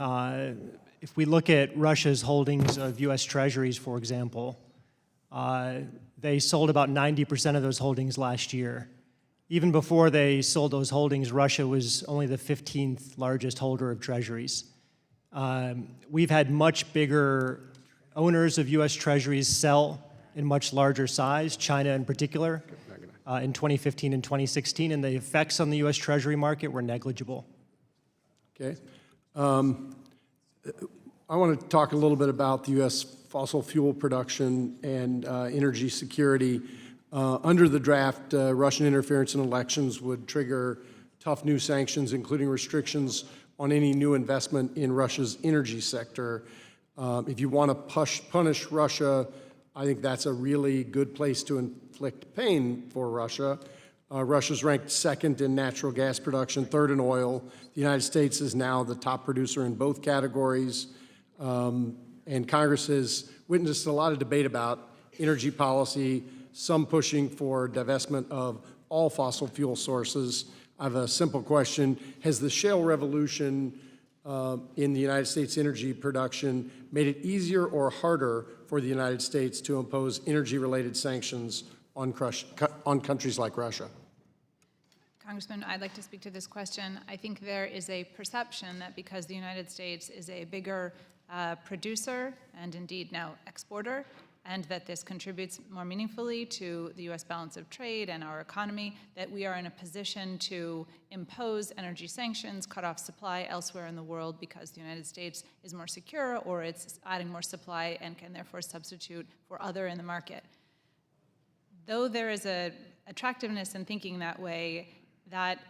If we look at Russia's holdings of U.S. treasuries, for example, they sold about 90% of those holdings last year. Even before they sold those holdings, Russia was only the 15th largest holder of treasuries. We've had much bigger owners of U.S. treasuries sell in much larger size, China in particular, in 2015 and 2016, and the effects on the U.S. Treasury market were negligible. Okay. I want to talk a little bit about the U.S. fossil fuel production and energy security. Under the draft, Russian interference in elections would trigger tough new sanctions, including restrictions on any new investment in Russia's energy sector. If you want to punish Russia, I think that's a really good place to inflict pain for Russia. Russia's ranked second in natural gas production, third in oil. The United States is now the top producer in both categories. And Congress has witnessed a lot of debate about energy policy, some pushing for divestment of all fossil fuel sources. I have a simple question. Has the shale revolution in the United States energy production made it easier or harder for the United States to impose energy-related sanctions on countries like Russia? Congressman, I'd like to speak to this question. I think there is a perception that because the United States is a bigger producer and indeed now exporter, and that this contributes more meaningfully to the U.S. balance of trade and our economy, that we are in a position to impose energy sanctions, cut off supply elsewhere in the world because the United States is more secure or it's adding more supply and can therefore substitute for other in the market. Though there is an attractiveness in thinking that way, that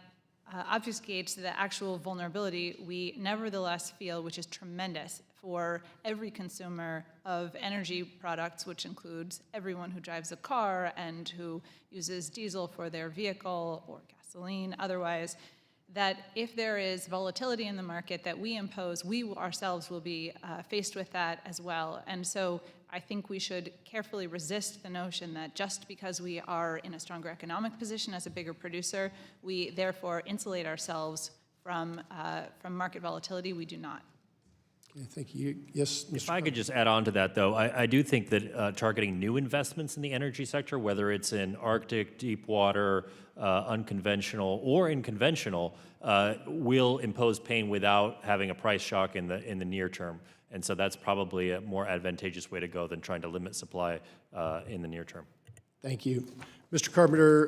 obfuscates the actual vulnerability we nevertheless feel, which is tremendous for every consumer of energy products, which includes everyone who drives a car and who uses diesel for their vehicle or gasoline otherwise, that if there is volatility in the market that we impose, we ourselves will be faced with that as well. And so I think we should carefully resist the notion that just because we are in a stronger economic position as a bigger producer, we therefore insulate ourselves from market volatility. We do not. Okay, thank you. Yes, Mr. If I could just add on to that, though, I do think that targeting new investments in the energy sector, whether it's in Arctic, deep water, unconventional, or in conventional, will impose pain without having a price shock in the near term. And so that's probably a more advantageous way to go than trying to limit supply in the near term. Thank you. Mr. Carpenter,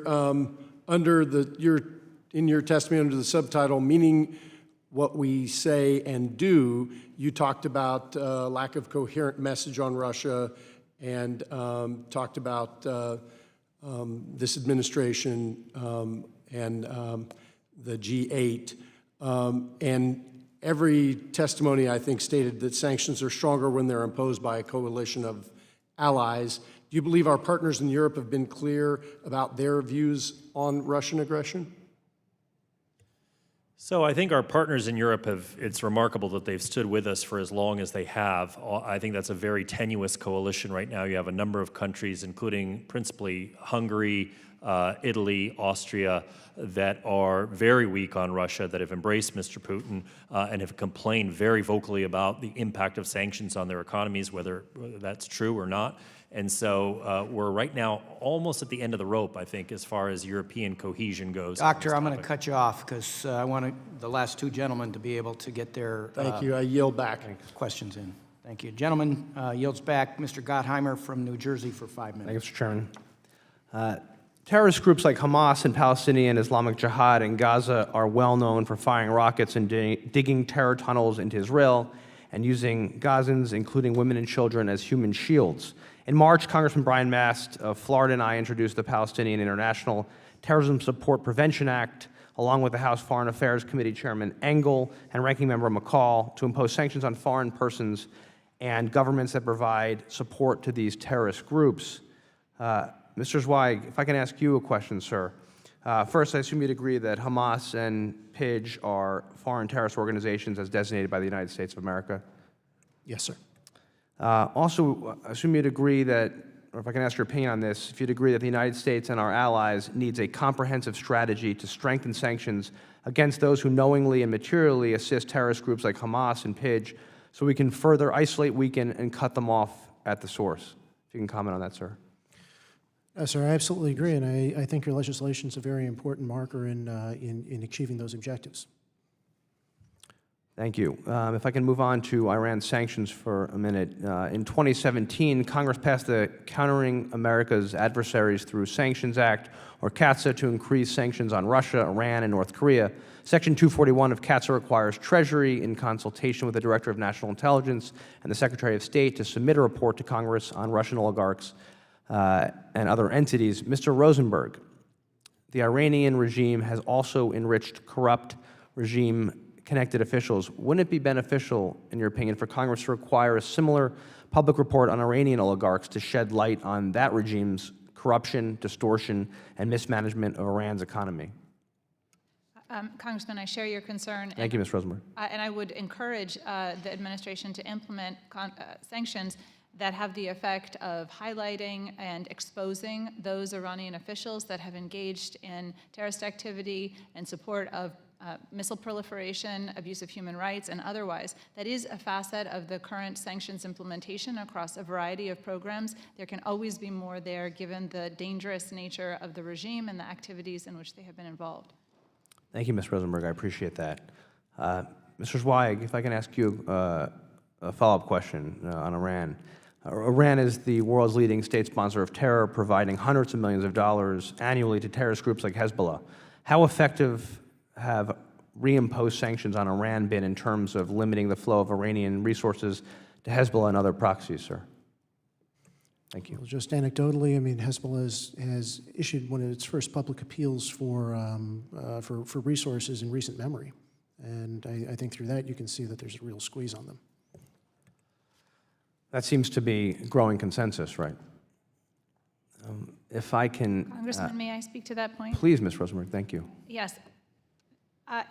in your testimony under the subtitle, Meaning What We Say and Do, you talked about lack of coherent message on Russia and talked about this administration and the G8. And every testimony, I think, stated that sanctions are stronger when they're imposed by a coalition of allies. Do you believe our partners in Europe have been clear about their views on Russian aggression? So I think our partners in Europe it's remarkable that they've stood with us for as long as they have. I think that's a very tenuous coalition right now. You have a number of countries, including principally Hungary, Italy, Austria, that are very weak on Russia, that have embraced Mr. Putin and have complained very vocally about the impact of sanctions on their economies, whether that's true or not. And so we're right now almost at the end of the rope, I think, as far as European cohesion goes. Doctor, I'm going to cut you off because I want the last two gentlemen to be able to get their Thank you. I yield back. questions in. Thank you. Gentleman yields back. Mr. Gottheimer from New Jersey for 5 minutes. Thank you, Mr. Chairman. Terrorist groups like Hamas and Palestinian Islamic Jihad in Gaza are well known for firing rockets and digging terror tunnels into Israel and using Gazans, including women and children, as human shields. In March, Congressman Brian Mast of Florida and I introduced the Palestinian International Terrorism Support Prevention Act, along with the House Foreign Affairs Committee Chairman Engel and Ranking Member McCall, to impose sanctions on foreign persons and governments that provide support to these terrorist groups. Mr. Zweig, if I can ask you a question, sir. First, I assume you'd agree that Hamas and PIJ are foreign terrorist organizations as designated by the United States of America? Yes, sir. Also, I assume you'd agree that, or if I can ask your opinion on this, if you'd agree that the United States and our allies needs a comprehensive strategy to strengthen sanctions against those who knowingly and materially assist terrorist groups like Hamas and PIJ, so we can further isolate, weaken, and cut them off at the source. If you can comment on that, sir. Sir, I absolutely agree, and I think your legislation is a very important marker in achieving those objectives. Thank you. If I can move on to Iran sanctions for a minute. In 2017, Congress passed the Countering America's Adversaries Through Sanctions Act, or CAATSA, to increase sanctions on Russia, Iran, and North Korea. Section 241 of CAATSA requires Treasury, in consultation with the Director of National Intelligence and the Secretary of State, to submit a report to Congress on Russian oligarchs and other entities. Mr. Rosenberg, the Iranian regime has also enriched corrupt regime-connected officials. Wouldn't it be beneficial, in your opinion, for Congress to require a similar public report on Iranian oligarchs to shed light on that regime's corruption, distortion, and mismanagement of Iran's economy? Congressman, I share your concern. Thank you, Ms. Rosenberg. And I would encourage the administration to implement sanctions that have the effect of highlighting and exposing those Iranian officials that have engaged in terrorist activity in support of missile proliferation, abuse of human rights, and otherwise. That is a facet of the current sanctions implementation across a variety of programs. There can always be more there given the dangerous nature of the regime and the activities in which they have been involved. Thank you, Ms. Rosenberg. I appreciate that. Mr. Zweig, if I can ask you a follow-up question on Iran. Iran is the world's leading state sponsor of terror, providing hundreds of millions of dollars annually to terrorist groups like Hezbollah. How effective have reimposed sanctions on Iran been in terms of limiting the flow of Iranian resources to Hezbollah and other proxies, sir? Thank you. Well, just anecdotally, I mean, Hezbollah has issued one of its first public appeals for resources in recent memory. And I think through that you can see that there's a real squeeze on them. That seems to be growing consensus, right? If I can... Congressman, may I speak to that point? Please, Ms. Rosenberg, thank you. Yes.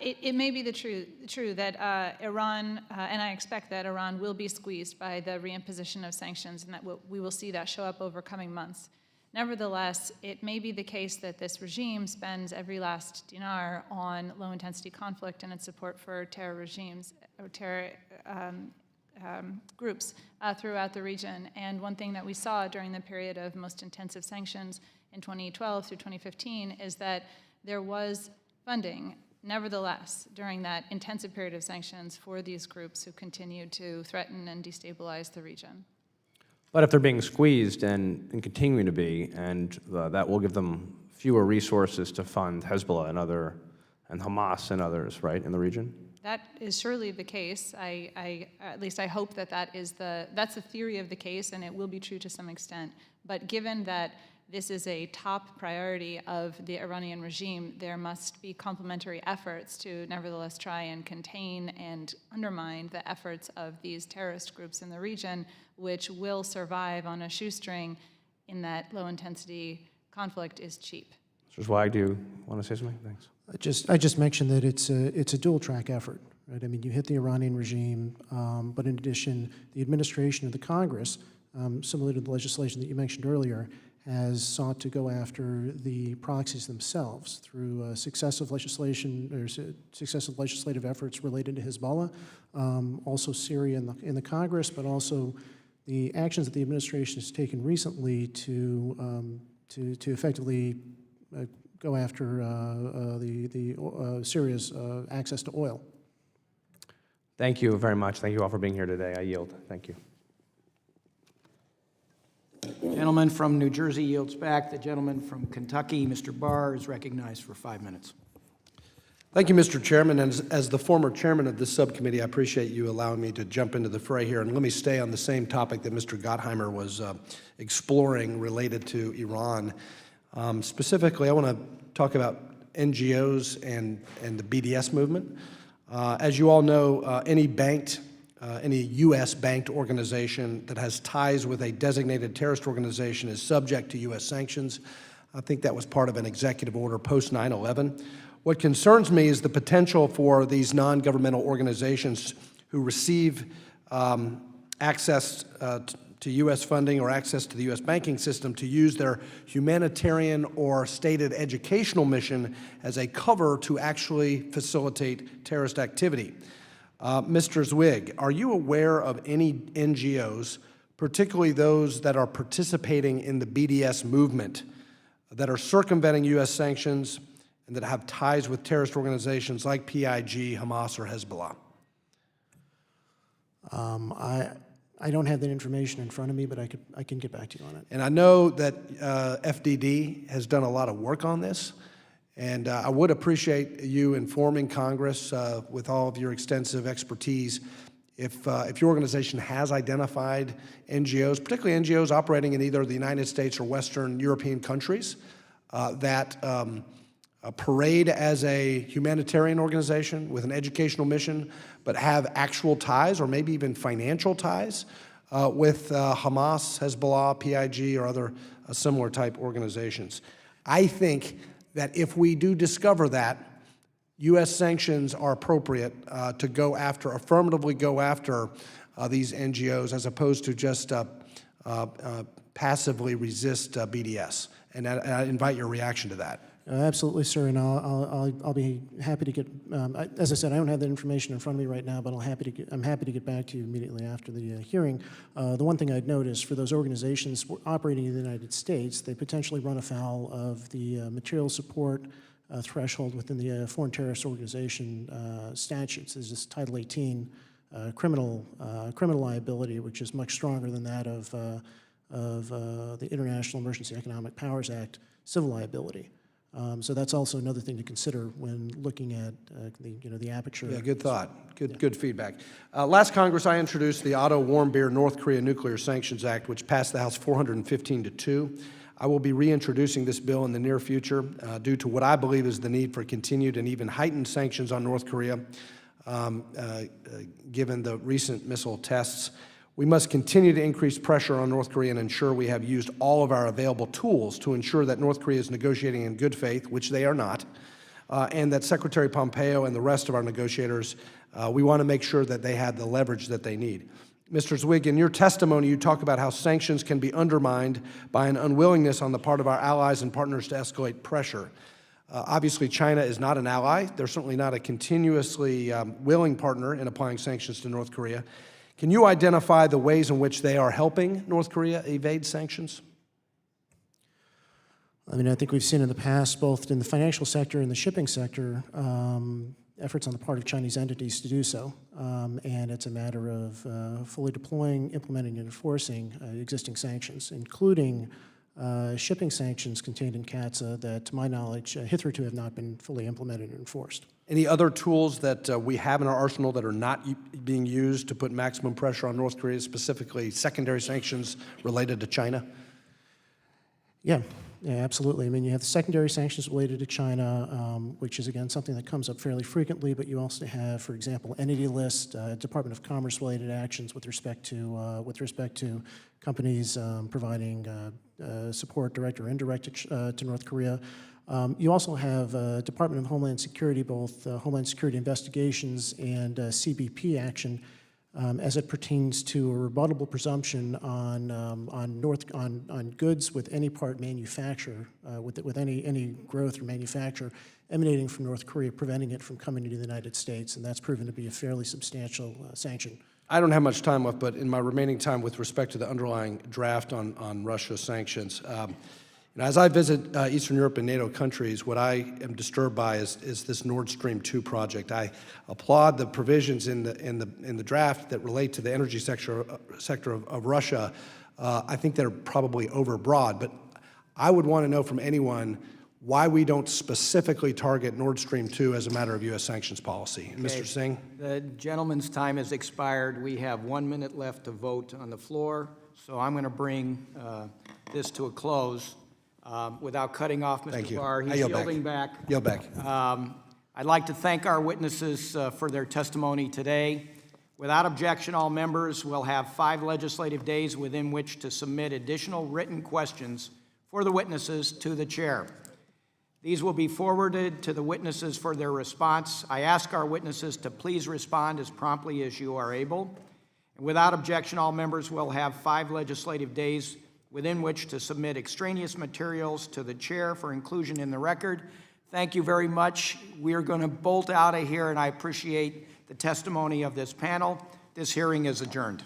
It may be true that Iran, and I expect that Iran will be squeezed by the reimposition of sanctions, and that we will see that show up over coming months. Nevertheless, it may be the case that this regime spends every last dinar on low-intensity conflict and its support for terror regimes or terror groups throughout the region. And one thing that we saw during the period of most intensive sanctions in 2012 through 2015 is that there was funding, nevertheless, during that intensive period of sanctions for these groups who continued to threaten and destabilize the region. But if they're being squeezed and continuing to be, and that will give them fewer resources to fund Hezbollah and Hamas and others, right, in the region? That is surely the case. At least I hope that's the theory of the case, and it will be true to some extent. But given that this is a top priority of the Iranian regime, there must be complementary efforts to nevertheless try and contain and undermine the efforts of these terrorist groups in the region, which will survive on a shoestring in that low-intensity conflict is cheap. Mr. Zweig, do you want to say something? Thanks. I just mentioned that it's a dual-track effort, right? I mean, you hit the Iranian regime, but in addition, the administration of the Congress, similar to the legislation that you mentioned earlier, has sought to go after the proxies themselves through successive legislative efforts related to Hezbollah, also Syria in the Congress, but also the actions that the administration has taken recently to effectively go after Syria's access to oil. Thank you very much. Thank you all for being here today. I yield. Thank you. Gentleman from New Jersey yields back. The gentleman from Kentucky, Mr. Barr, is recognized for 5 minutes. Thank you, Mr. Chairman. And as the former chairman of this subcommittee, I appreciate you allowing me to jump into the fray here. And let me stay on the same topic that Mr. Gottheimer was exploring related to Iran. Specifically, I want to talk about NGOs and the BDS movement. As you all know, any U.S.-banked organization that has ties with a designated terrorist organization is subject to U.S. sanctions. I think that was part of an executive order post 9/11. What concerns me is the potential for these non-governmental organizations who receive access to U.S. funding or access to the U.S. banking system to use their humanitarian or stated educational mission as a cover to actually facilitate terrorist activity. Mr. Zweig, are you aware of any NGOs, particularly those that are participating in the BDS movement, that are circumventing U.S. sanctions and that have ties with terrorist organizations like PIG, Hamas, or Hezbollah? I don't have that information in front of me, but I can get back to you on it. And I know that FDD has done a lot of work on this, and I would appreciate you informing Congress with all of your extensive expertise if your organization has identified NGOs, particularly NGOs operating in either the United States or Western European countries, that parade as a humanitarian organization with an educational mission, but have actual ties or maybe even financial ties with Hamas, Hezbollah, PIG, or other similar type organizations. I think that if we do discover that, U.S. sanctions are appropriate to go after, affirmatively go after these NGOs as opposed to just passively resist BDS. And I invite your reaction to that. Absolutely, sir, and I'll be happy to get. As I said, I don't have that information in front of me right now, but I'm happy to get back to you immediately after the hearing. The one thing I'd notice for those organizations operating in the United States, they potentially run afoul of the material support threshold within the Foreign Terrorist Organization statutes. There's this Title 18 criminal liability, which is much stronger than that of the International Emergency Economic Powers Act civil liability. So that's also another thing to consider when looking at the aperture. Yeah, good thought. Good feedback. Last Congress, I introduced the Otto Warmbier North Korea Nuclear Sanctions Act, which passed the House 415-2. I will be reintroducing this bill in the near future due to what I believe is the need for continued and even heightened sanctions on North Korea, given the recent missile tests. We must continue to increase pressure on North Korea and ensure we have used all of our available tools to ensure that North Korea is negotiating in good faith, which they are not, and that Secretary Pompeo and the rest of our negotiators, we want to make sure that they have the leverage that they need. Mr. Zwig, in your testimony, you talk about how sanctions can be undermined by an unwillingness on the part of our allies and partners to escalate pressure. Obviously, China is not an ally. They're certainly not a continuously willing partner in applying sanctions to North Korea. Can you identify the ways in which they are helping North Korea evade sanctions? I mean, I think we've seen in the past, both in the financial sector and the shipping sector, efforts on the part of Chinese entities to do so. And it's a matter of fully deploying, implementing, and enforcing existing sanctions, including shipping sanctions contained in CATSA that, to my knowledge, hitherto have not been fully implemented and enforced. Any other tools that we have in our arsenal that are not being used to put maximum pressure on North Korea, specifically secondary sanctions related to China? Yeah, absolutely. I mean, you have the secondary sanctions related to China, which is, again, something that comes up fairly frequently, but you also have, for example, entity list, Department of Commerce-related actions with respect to companies providing support, direct or indirect, to North Korea. You also have Department of Homeland Security, both Homeland Security investigations and CBP action as it pertains to a rebuttable presumption on goods with any part manufacture, with any growth or manufacture emanating from North Korea, preventing it from coming to the United States, and that's proven to be a fairly substantial sanction. I don't have much time left, but in my remaining time with respect to the underlying draft on Russia sanctions, as I visit Eastern Europe and NATO countries, what I am disturbed by is this Nord Stream 2 project. I applaud the provisions in the draft that relate to the energy sector of Russia. I think they're probably overbroad, but I would want to know from anyone why we don't specifically target Nord Stream 2 as a matter of U.S. sanctions policy. Okay. Mr. Singh? The gentleman's time has expired. We have 1 minute left to vote on the floor, so I'm going to bring this to a close. Without cutting off Mr. Barr, he's yielding back. Yield back. I'd like to thank our witnesses for their testimony today. Without objection, all members will have 5 legislative days within which to submit additional written questions for the witnesses to the chair. These will be forwarded to the witnesses for their response. I ask our witnesses to please respond as promptly as you are able. And without objection, all members will have 5 legislative days within which to submit extraneous materials to the chair for inclusion in the record. Thank you very much. We are going to bolt out of here, and I appreciate the testimony of this panel. This hearing is adjourned.